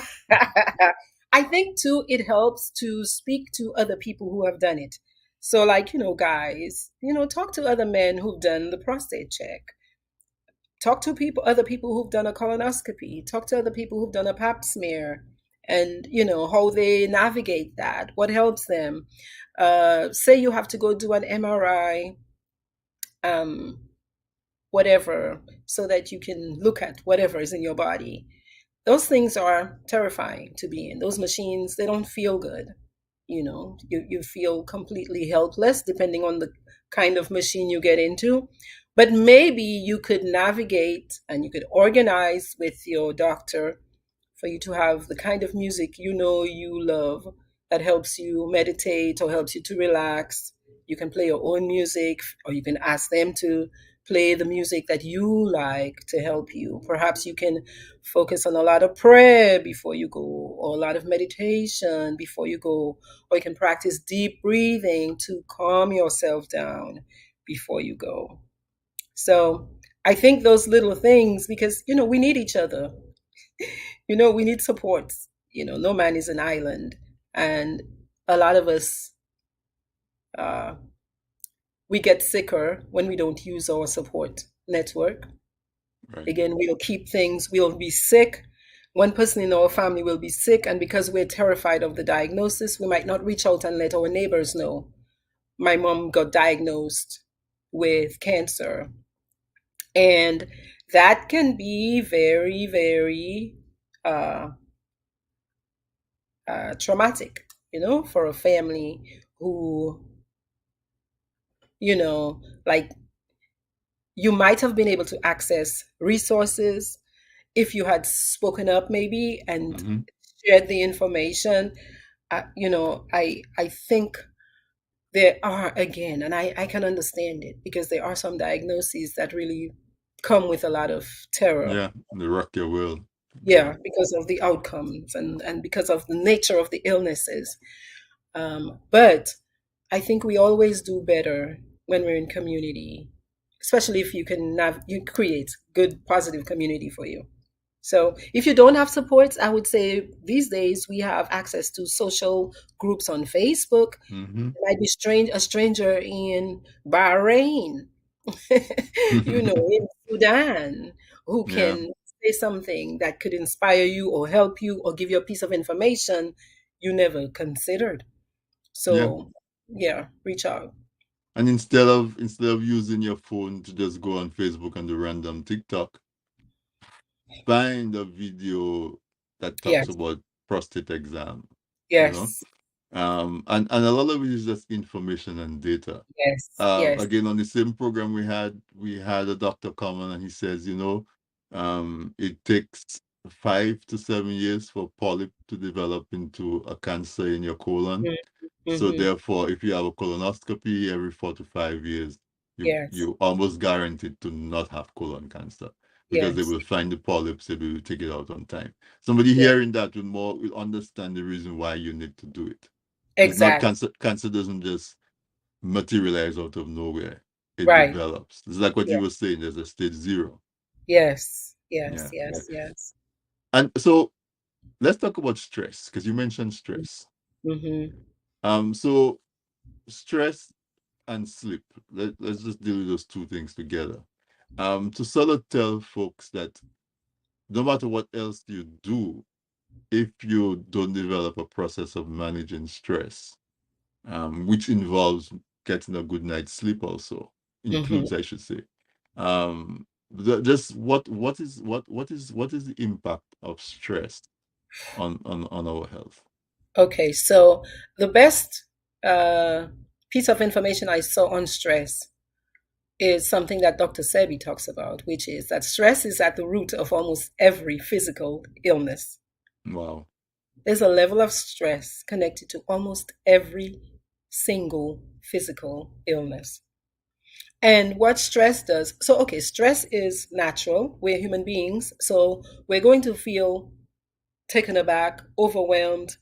I think too, it helps to speak to other people who have done it. So, like, guys, talk to other men who've done the prostate check. Talk to other people who've done a colonoscopy. Talk to other people who've done a pap smear, and how they navigate that. What helps them? Say you have to go do an MRI, um, whatever, so that you can look at whatever is in your body. Those things are terrifying to be in. Those machines, they don't feel good. You feel completely helpless depending on the kind of machine you get into. But maybe you could navigate and you could organize with your doctor for you to have the kind of music you love that helps you meditate or helps you to relax. You can play your own music, or you can ask them to play the music that you like to help you. Perhaps you can focus on a lot of prayer before you go, or a lot of meditation before you go, or you can practice deep breathing to calm yourself down before you go. So I think those little things, because, we need each other. We need support. No man is an island. And a lot of us, uh, we get sicker when we don't use our support network. Right. Again, we'll be sick. One person in our family will be sick, and because we're terrified of the diagnosis, we might not reach out and let our neighbors know. My mom got diagnosed with cancer, and that can be very, very uh, traumatic, for a family who, like, you might have been able to access resources if you had spoken up maybe and Hmm. shared the information. I think there are, again, and I can understand it because there are some diagnoses that really come with a lot of terror. Yeah, the rock your world. Yeah, Yeah. because of the outcomes and because of the nature of the illnesses. But I think we always do better when we're in community, especially if you create good, positive community for you. So if you don't have supports, I would say these days we have access to social groups on Facebook. Mm-hmm. Might be a stranger in Bahrain, in Sudan, who Yeah. can say something that could inspire you or help you or give you a piece of information you never considered. Yeah. So, yeah, reach out. And instead of using your phone to just go on Facebook and do random TikTok, find a video that talks Yes, about prostate exam, you know. yes, And a lot of it is just information and data. yes, yes. Again, on the same program we had a doctor come on and he says, it takes 5 to 7 years for polyp to develop into a cancer in your colon. So Mm-hmm. therefore, if you have a colonoscopy every 4 to 5 years, Yes, you almost guaranteed to not have colon cancer because they yes, will find the polyps, they will take it out on time. Somebody yes, hearing that will understand the reason why you need to do it. It's not exactly. cancer. Cancer doesn't just materialize out of nowhere. It Right. develops. It's like what Yeah. you were saying. There's a stage zero. Yes, yes, Yeah, yeah. yes, yes. And so let's talk about stress because you mentioned stress. Mm-hmm. So stress and sleep. Let's just deal with those two things together. To sort of tell folks that no matter what else you do, if you don't develop a process of managing stress, which involves getting a good night's sleep, also Mm-hmm. includes, I should say. Just what is the impact of stress on our health? Okay, so the best uh, piece of information I saw on stress is something that Dr. Sebi talks about, which is that stress is at the root of almost every physical illness. Wow. There's a level of stress connected to almost every single physical illness. And what stress does, so okay, stress is natural. We're human beings, so we're going to feel taken aback, overwhelmed,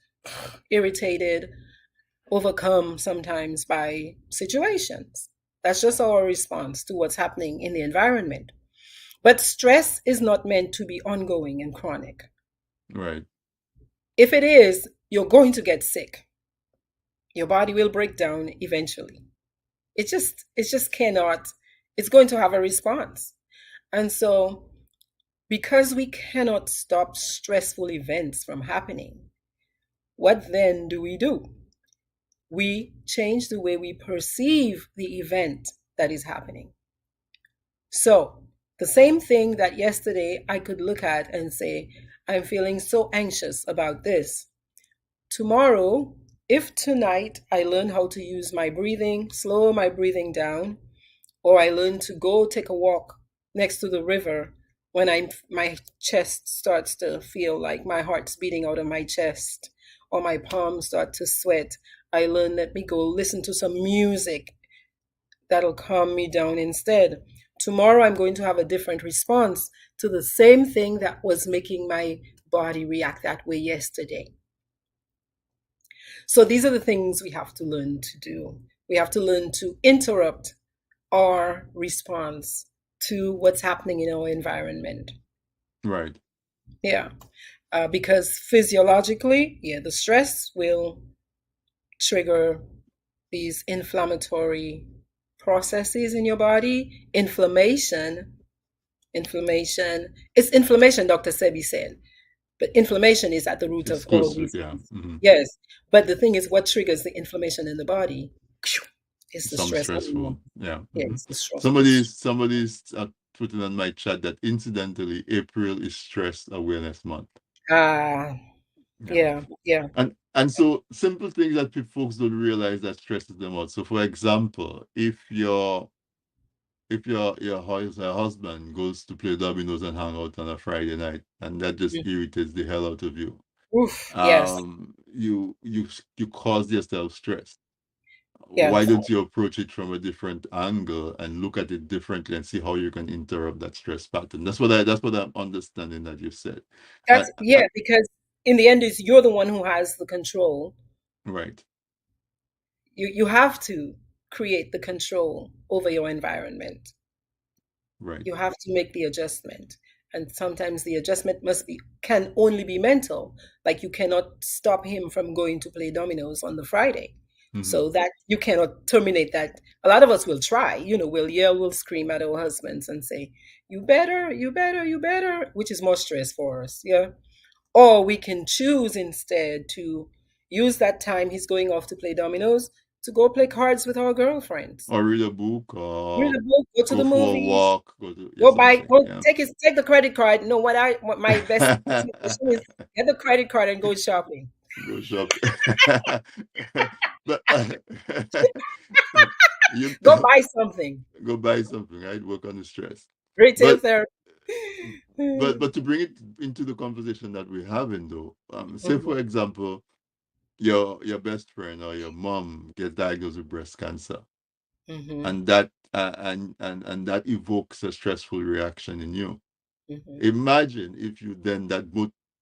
irritated, overcome sometimes by situations. That's just our response to what's happening in the environment. But stress is not meant to be ongoing and chronic. Right. If it is, you're going to get sick. Your body will break down eventually. It just cannot, it's going to have a response. And so because we cannot stop stressful events from happening, what then do? We change the way we perceive the event that is happening. So, the same thing that yesterday I could look at and say, I'm feeling so anxious about this. Tomorrow, if tonight I learn how to use my breathing, slow my breathing down, or I learn to go take a walk next to the river when my chest starts to feel like my heart's beating out of my chest, or my palms start to sweat, I learn, let me go listen to some music that'll calm me down instead. Tomorrow I'm going to have a different response to the same thing that was making my body react that way yesterday. So these are the things we have to learn to do. We have to learn to interrupt our response to what's happening in our environment. Right. Yeah. Because physiologically, yeah, the stress will trigger these inflammatory processes in your body. Inflammation. It's inflammation, Dr. Sebi said. But inflammation is at the root of all Exclusive. these Yeah. things. Mm-hmm. Yes. But the thing is, what triggers the inflammation in the body? It's the Some stress stressful. hormone. Yeah. Yeah, Mm-hmm. it's the stress. Somebody's putting on my chat that incidentally April is Stress Awareness Month. Ah, Yeah. yeah, yeah. And so simple things that folks don't realize that stresses them out. So for example, if your husband goes to play dominoes and hang out on a Friday night and that just Mm. irritates the hell out of you, Oof, yes. you cause yourself stress. why Yes. don't you approach it from a different angle and look at it differently and see how you can interrupt that stress pattern? That's what I'm understanding that you said. That's yeah, because in the end, is you're the one who has the control. Right, You have to create the control over your environment. right. You have to make the adjustment, and sometimes the adjustment must be can only be mental. Like you cannot stop him from going to play dominoes on the Friday, Hmm. so that you cannot terminate that. A lot of us will try, we'll yell, we'll scream at our husbands and say, you better, you better, you better, which is more stress for us. Yeah. Or we can choose instead to use that time he's going off to play dominoes to go play cards with our girlfriends, Or read a book, read or a book, go to go the for a movies, walk, go to, yeah, something. go Yeah. take the credit card. No, what my best suggestion is, get the credit card and go shopping. Go shopping. But you Go buy something. go buy something, right? Work on the stress. Retail But therapy. but to bring it into the conversation that we're having though, say Mhm, for example, your best friend or your mom gets diagnosed with breast cancer, mhm, and that and that evokes a stressful reaction in you. mhm, Imagine if you then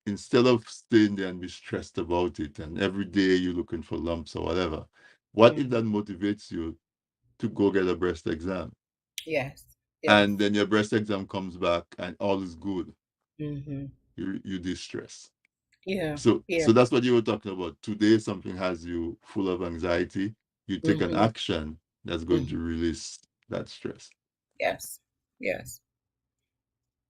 instead of staying there and be stressed about it, and every day you're looking for lumps or whatever, what if mhm. that motivates you to go get a breast exam? Yes, yes. And then your breast exam comes back and all is good. Mhm. You distress. Yeah, So yeah. that's what you were talking about. Today something has you full of anxiety. You take an Mhm, action that's going to mhm. release that stress. Yes, yes.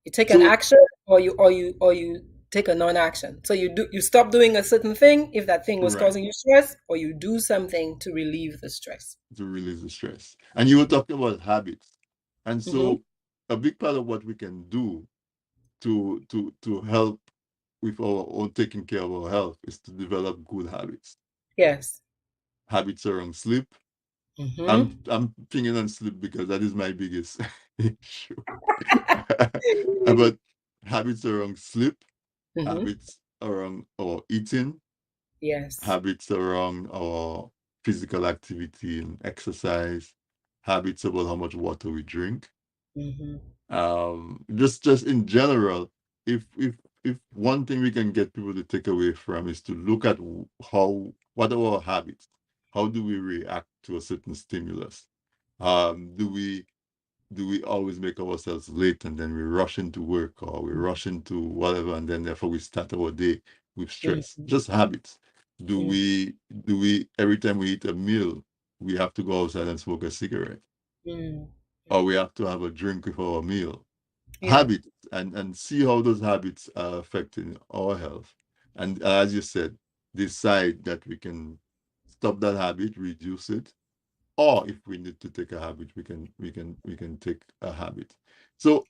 You take an So action, or you take a non-action. So you stop doing a certain thing if that thing was right, causing you stress, or you do something to relieve the stress. to release the stress. And you were talking about habits. And Hmm. so a big part of what we can do to help with our own taking care of our health is to develop good habits. Yes. Habits around sleep. Hmm. I'm thinking on sleep because that is my biggest issue. But habits around sleep, Hmm. habits around our eating, Yes. habits around our physical activity and exercise, habits about how much water we drink. Hmm. Just in general, if one thing we can get people to take away from is to look at what are our habits, how do we react to a certain stimulus, do we always make ourselves late and then we rush into work or we rush into whatever and then therefore we start our day with stress? Hmm. Just habits. do Hmm. we do we every time we eat a meal we have to go outside and smoke a cigarette, Hmm. or we have to have a drink with our meal? Yeah. Habits, and see how those habits are affecting our health, and as you said, decide that we can stop that habit, reduce it, or if we need to take a habit, we can take a habit. So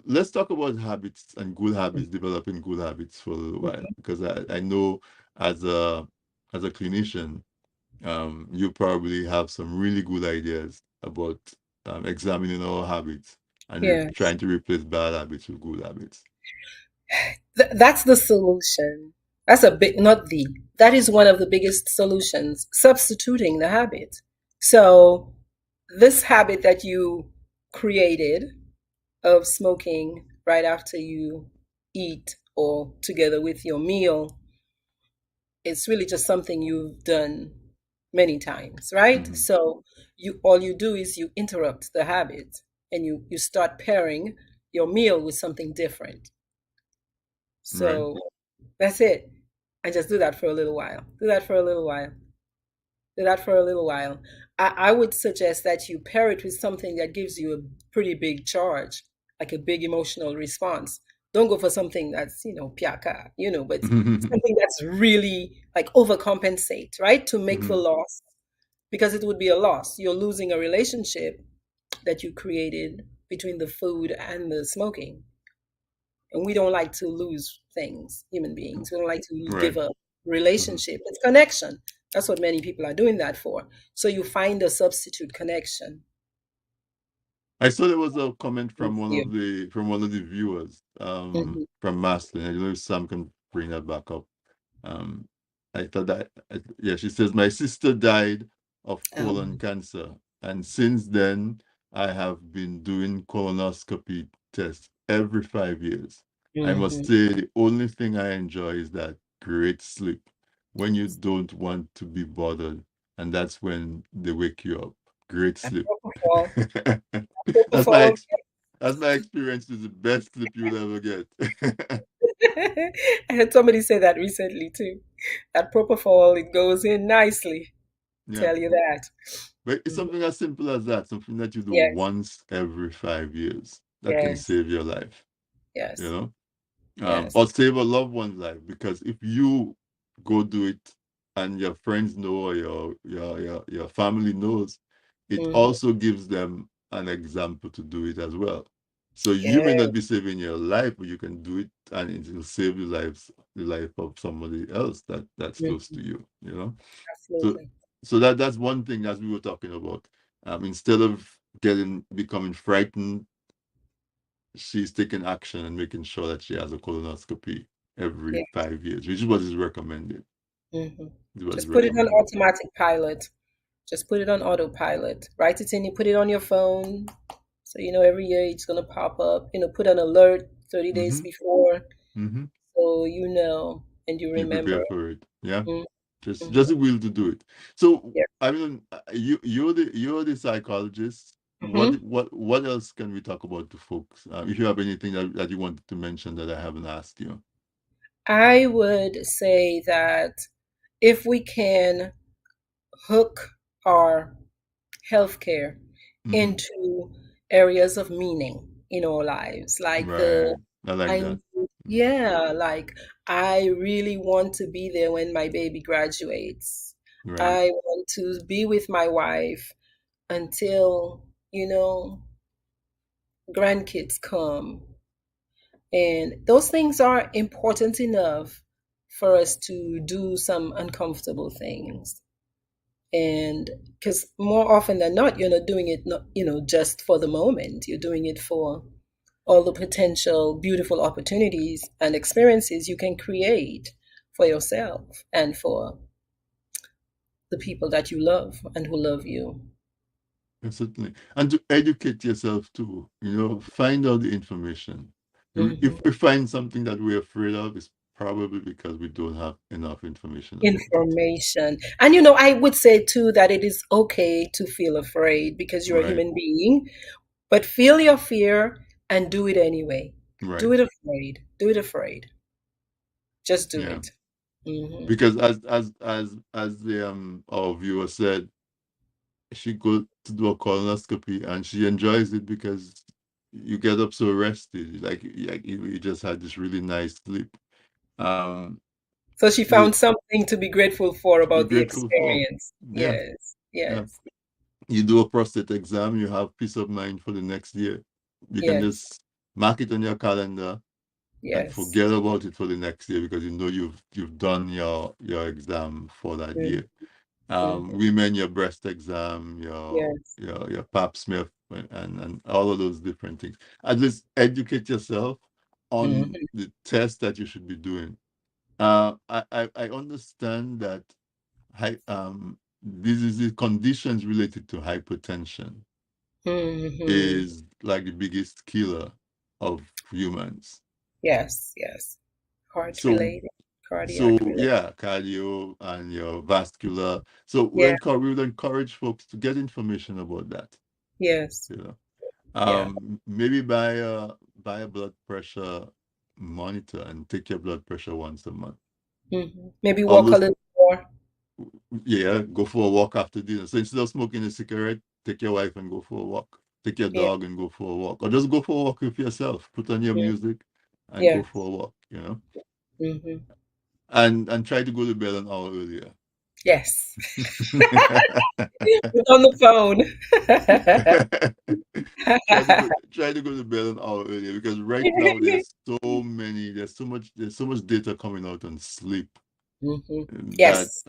let's talk about habits and good habits, developing good habits for a little while, Mhm. because I know as a clinician, you probably have some really good ideas about examining our habits and Yes. trying to replace bad habits with good habits. That's the solution. That's a big, not the, that is one of the biggest solutions, substituting the habit. So, this habit that you created of smoking right after you eat or together with your meal, it's really just something you've done many times, right? Hmm. So, you all you do is you interrupt the habit and you start pairing your meal with something different. Right. So that's it. And just do that for a little while. Do that for a little while. Do that for a little while. I would suggest that you pair it with something that gives you a pretty big charge, like a big emotional response. Don't go for something that's, piaka, but Hmm. something that's really like overcompensate, right? To make the Hmm. loss, because it would be a loss. You're losing a relationship that you created between the food and the smoking. And we don't like to lose things, human beings. We don't like to Right. give up Hmm. relationship. It's connection. That's what many people are doing that for. So you find a substitute connection I saw there was a comment with from one you. of the viewers, Mhm. from Maslin. I don't know if Sam can bring that back up. Um, I thought that, yeah, she says, my sister died of colon Um, cancer. And since then, I have been doing colonoscopy tests every 5 years. I must mhm. say, the only thing I enjoy is that great sleep when you don't want to be bothered. And that's when they wake you up. Great And sleep. propofol. that's my Propofol. ex- that's my experience. Is the best sleep you'll ever get. I heard somebody say that recently too. That propofol, it goes in nicely. Yeah. Tell you that. But it's Mhm. something as simple as that, something that you do Yes, once every 5 years that can yes, save your life, you yes, know, yes. or save a loved one's life. Because if you go do it and your friends know or your family knows, it Hmm. also gives them an example to do it as well. So you may Yeah. not be saving your life, but you can do it and it will save the life of somebody else that's close Mhm. to you, you know. So Absolutely. so that's one thing as we were talking about. Instead of becoming frightened, she's taking action and making sure that she has a colonoscopy Yeah. every 5 years, which is what is recommended. Hmm. It was Just put it on recommended. automatic pilot. Just put it on autopilot. Write it in, you put it on your phone. So, every year it's going to pop up. Put an alert 30 days Mm-hmm. before. Mm-hmm. So, and you You remember. prepare for it. Yeah. Just Mm-hmm. the will to do it. So Yeah. I mean, you're the psychologist. Hmm. What else can we talk about to folks? If you have anything that you wanted to mention that I haven't asked you. I would say that if we can hook our healthcare Mm-hmm. into areas of meaning in our lives, like Right. I like I that. yeah, like I really want to be there when my baby graduates. Right. I want to be with my wife until, grandkids come. And those things are important enough for us to do some uncomfortable things. And because more often than not, you're not doing it, not, just for the moment. You're doing it for all the potential beautiful opportunities and experiences you can create for yourself and for the people that you love and who love you. Certainly. And to educate yourself too, find out the information. Hmm. If we find something that we're afraid of, it's probably because we don't have enough information about it. Information. And I would say too that it is okay to feel afraid because you're a Right. human being, but feel your fear and do it anyway. Do Right. it afraid. Do it afraid. Just do Yeah. it. Hmm. Because as the our viewer said, she goes to do a colonoscopy and she enjoys it because you get up so rested. Like you just had this really nice sleep. Um So she the found something to be grateful for to be about the grateful for. experience. Yeah. Yes. Yeah. Yes. You do a prostate exam, you have peace of mind for the next year. You can Yes. just mark it on your calendar and Yes. forget about it for the next year because you know you've done your exam for that year. Mm-hmm. Women, your breast exam, Yes. your pap smear, and all of those different things. At least educate yourself on Mm-hmm. the test that you should be doing. I understand that this is the conditions related to hypertension Mm-hmm. is like the biggest killer of humans. Yes. Yes. Heart So related, so cardiac related. yeah, cardio and your vascular. So Yeah. we would encourage folks to get information about that. Yes. You know, Yeah. maybe buy a blood pressure monitor and take your blood pressure once a month. Maybe All walk a those, little more. yeah, go for a walk after dinner. So instead of smoking a cigarette, take your wife and go for a walk. Take your Yeah. dog and go for a walk, or just go for a walk with yourself. Put on your Yeah. music and go Yeah. for a walk. Hmm. And try to go to bed an hour earlier. Yes. It's on the phone. try to go to bed an hour earlier because right now there's so much data coming out on sleep Hmm. that Yes.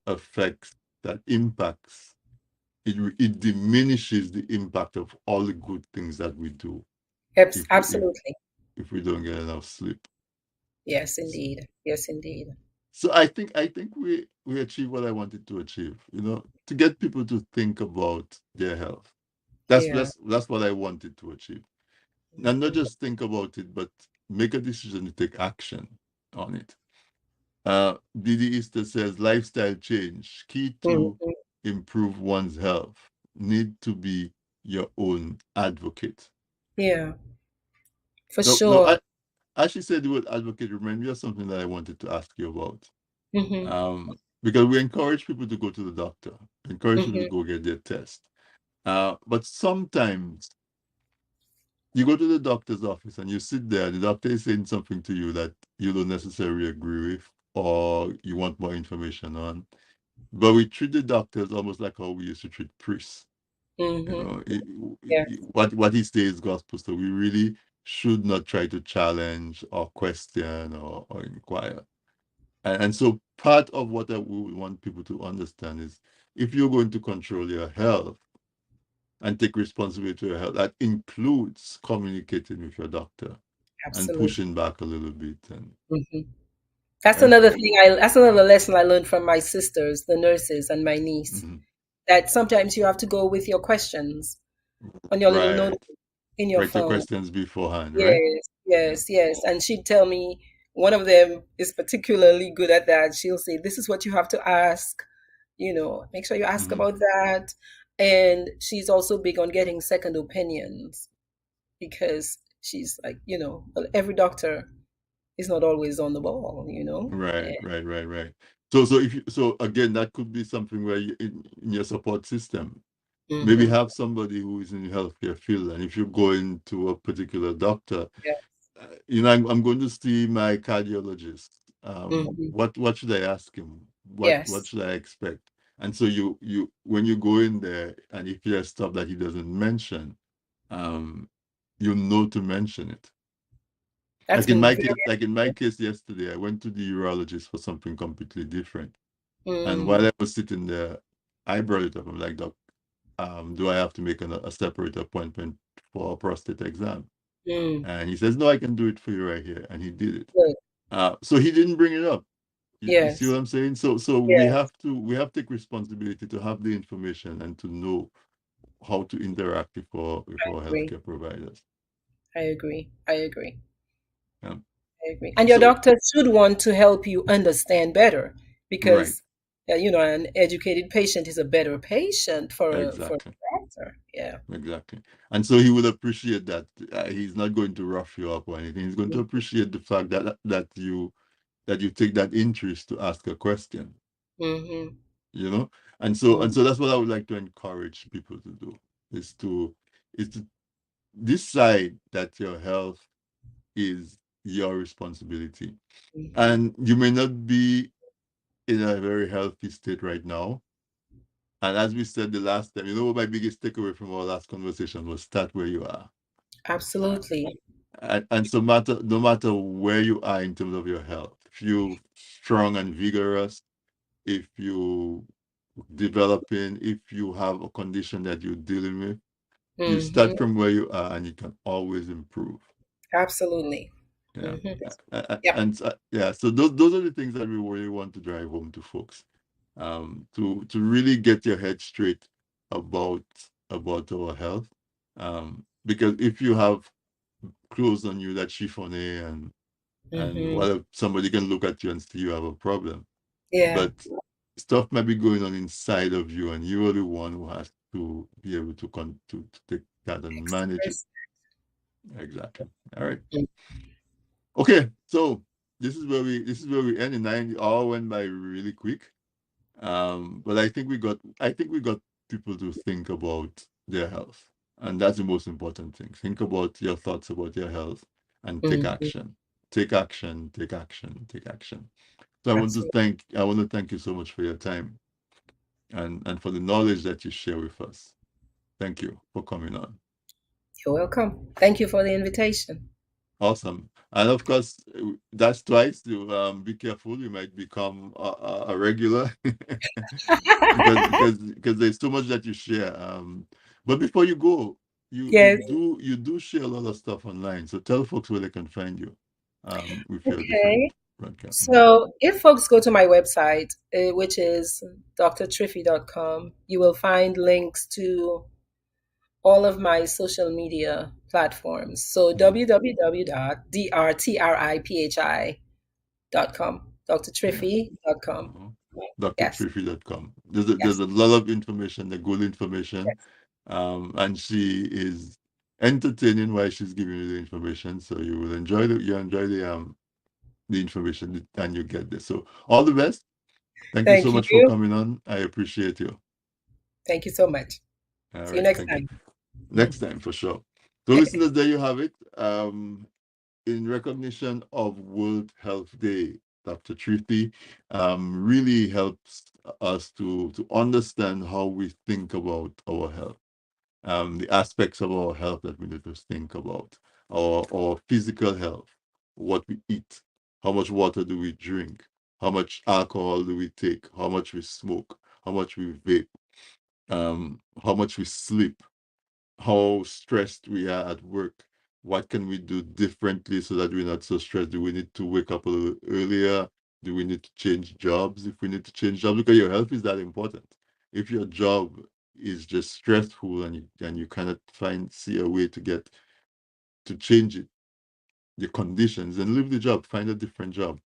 affects that impacts it diminishes the impact of all the good things that we do if we if Absolutely. if we don't get enough sleep. Yes, indeed. Yes, indeed. So I think we achieved what I wanted to achieve, to get people to think about their health. That's Yeah. that's that's what I wanted to achieve. And not just think about it, but make a decision to take action on it. Didi Easter says lifestyle change, key to Mhm. improve one's health, need to be your own advocate. Yeah, for No, no, sure. as she said the word advocate, remind me of something that I wanted to ask you about. Hmm. Because we encourage people to go to the doctor, encourage people to Hmm. go get their test. But sometimes you go to the doctor's office and you sit there, the doctor is saying something to you that you don't necessarily agree with or you want more information on. But we treat the doctors almost like how we used to treat priests. You Hmm. know, Yeah, what he says is gospel. So we really should not try to challenge or question or inquire. And so part of what I would want people to understand is if you're going to control your health and take responsibility for your health, that includes communicating with your doctor and absolutely. pushing back a little bit. And Hmm. That's right, another thing. That's another lesson I learned from my sisters, the nurses, and my niece. hmm, That sometimes you have to go with your questions on your little note right. in your Write your phone. questions beforehand, right? Yes, Yeah. yes, yes. And she'd tell me one of them is particularly good at that. She'll say, "This is what you have to ask. Make sure you ask Hmm. about that." And she's also big on getting second opinions because she's like, well, every doctor is not always on the ball. Right, right, right, right. So if you so again, that could be something where you, in your support system, maybe Mm-hmm. have somebody who is in the healthcare field, and if you're going to a particular doctor, Yeah. I'm going to see my cardiologist. Mm-hmm. What should I ask him? What Yes, should I expect? And so you when you go in there, and if there's stuff that he doesn't mention, um, you know to mention it. that's been very. Like in my case yesterday, I went to the urologist for something completely different. And Mm, while I was sitting there, I brought it up. I'm like, Doc, do I have to make a separate appointment for a prostate exam? mm, And he says, no, I can do it for you right here. And he did it. good. So he didn't bring it up. You see Yes, what I'm saying? So yes, we have to take responsibility to have the information and to know how to interact with I our agree. healthcare providers. I agree. I agree. Yeah. I agree. And your So doctor should want to help you understand better right, because, an educated patient is a better patient for a exactly. doctor. Yeah. Exactly. And so he would appreciate that. He's not going to rough you up or anything. He's going to appreciate the fact that you take that interest to ask a question, Mm-hmm. you know? And Mm-hmm. so that's what I would like to encourage people to do is to decide that your health is your responsibility. Mm-hmm. And you may not be in a very healthy state right now. And as we said the last time, what my biggest takeaway from our last conversation was start where you are. Uh, Absolutely. and so no matter where you are in terms of your health, if you're strong and vigorous, if you developing, if you have a condition that you're dealing with, you Mm-hmm. start from where you are and you can always improve. Absolutely. Yeah. Mm-hmm. Yeah. And yeah, so those are the things that we really want to drive home to folks. To really get your head straight about our health. Because if you have clothes on you that chiffonné and Mm-hmm. what if somebody can look at you and see you have a problem, Yeah. but stuff might be going on inside of you and you're the one who has to be able to take that and manage it. Express. Exactly. All right. Mm. Okay, so this is where we end. And the hour went by really quick. But I think we got people to think about their health, and that's the most important thing. Think about your thoughts about your health and take Mm-hmm. action. Take action. Take action. Take action. So Absolutely. I want to thank you so much for your time and for the knowledge that you share with us. Thank you for coming on. You're welcome. Thank you for the invitation. Awesome. And of course, that's twice. You be careful. You might become a regular because there's so much that you share. But before you go, Yes. you do share a lot of stuff online. So tell folks where they can find you with your Okay. different. Broadcast. So if folks go to my website, which is drtriphi.com, you will find links to all of my social media platforms. So Mm-hmm. www.drtriphi.com, Yeah. drtriphi.com. Uh-huh. Yes, drtriphi.com. yes, There's a lot of information, the good information, yes. and she is entertaining while she's giving you the information. So you will enjoy the information and you get this. So all the best. Thank you so Thank much for you. coming on. I appreciate you. Thank you so much. All See you right. next Thank you. time. Next time for sure. So listeners, there you have it. In recognition of World Health Day, Dr. Triphi really helps us to understand how we think about our health, the aspects of our health that we need to think about, our physical health, what we eat, how much water do we drink, how much alcohol do we take, how much we smoke, how much we vape, how much we sleep, how stressed we are at work. What can we do differently so that we're not so stressed? Do we need to wake up a little earlier? Do we need to change jobs if we need to change jobs? Because your health is that important. If your job is just stressful and you cannot see a way to get to change it, your conditions, and leave the job, find a different job.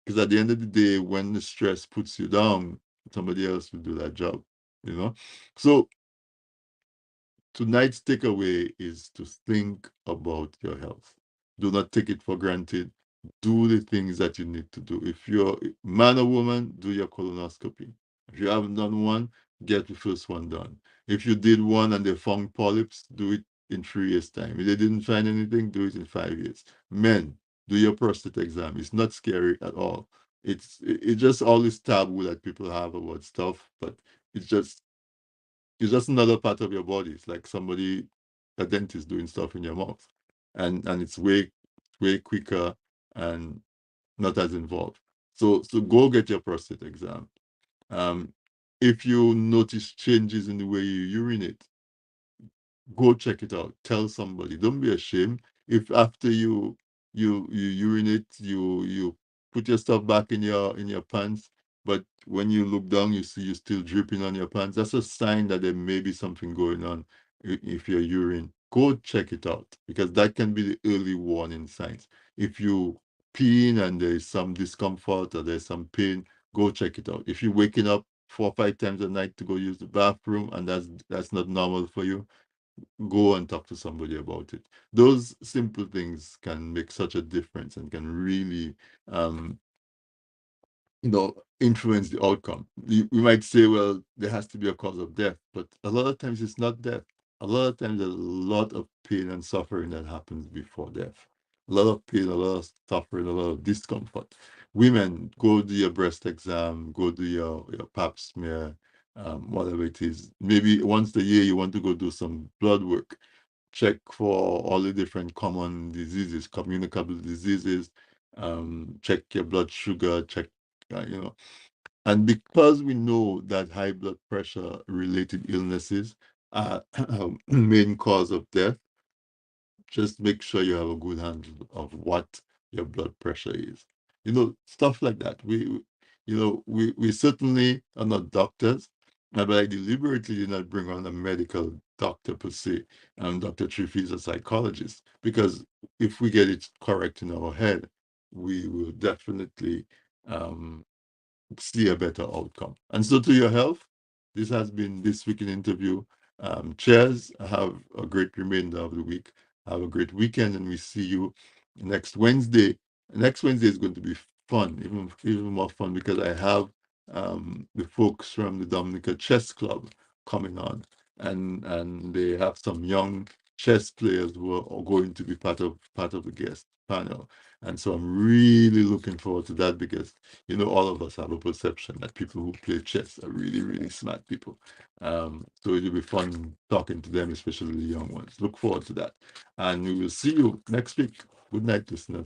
Because at the end of the day, when the stress puts you down, somebody else will do that job, you know? So tonight's takeaway is to think about your health. Do not take it for granted. Do the things that you need to do. If you're a man or woman, do your colonoscopy. If you haven't done one, get the first one done. If you did one and they found polyps, do it in 3 years' time. If they didn't find anything, do it in 5 years. Men, do your prostate exam. It's not scary at all. It's just all this taboo that people have about stuff, but it's just it's just another part of your body. It's like a dentist doing stuff in your mouth, and it's way quicker and not as involved. So go get your prostate exam. Um, if you notice changes in the way you urinate, go check it out. Tell somebody. Don't be ashamed. If after you urinate, you put your stuff back in your pants, but when you look down, you see you still dripping on your pants. That's a sign that there may be something going on if you're urine. Go check it out because that can be the early warning signs. If you peeing and there's some discomfort or there's some pain, go check it out. If you're waking up 4 or 5 times a night to go use the bathroom and that's not normal for you, go and talk to somebody about it. Those simple things can make such a difference and can really um, influence the outcome. We might say, well, there has to be a cause of death, but a lot of times it's not death. A lot of times there's a lot of pain and suffering that happens before death. A lot of pain, a lot of suffering, a lot of discomfort. Women, go do your breast exam, go do your pap smear, whatever it is. Maybe once a year you want to go do some blood work. Check for all the different common diseases, communicable diseases. Check your blood sugar, check you know. And because we know that high blood pressure related illnesses are main cause of death, just make sure you have a good handle of what your blood pressure is. Stuff like that. We certainly are not doctors, but I deliberately did not bring on a medical doctor per se. Dr. Triphi is a psychologist because if we get it correct in our head, we will definitely um, see a better outcome. And so, to your health, this has been This Week in Interview. Cheers. Have a great remainder of the week. Have a great weekend, and we see you next Wednesday. Next Wednesday is going to be fun, even more fun because I have the folks from the Dominica Chess Club coming on, and they have some young chess players who are going to be part of the guest panel. And so I'm really looking forward to that because all of us have a perception that people who play chess are really, really smart people. So it'll be fun talking to them, especially the young ones. Look forward to that. And we will see you next week. Good night, listeners.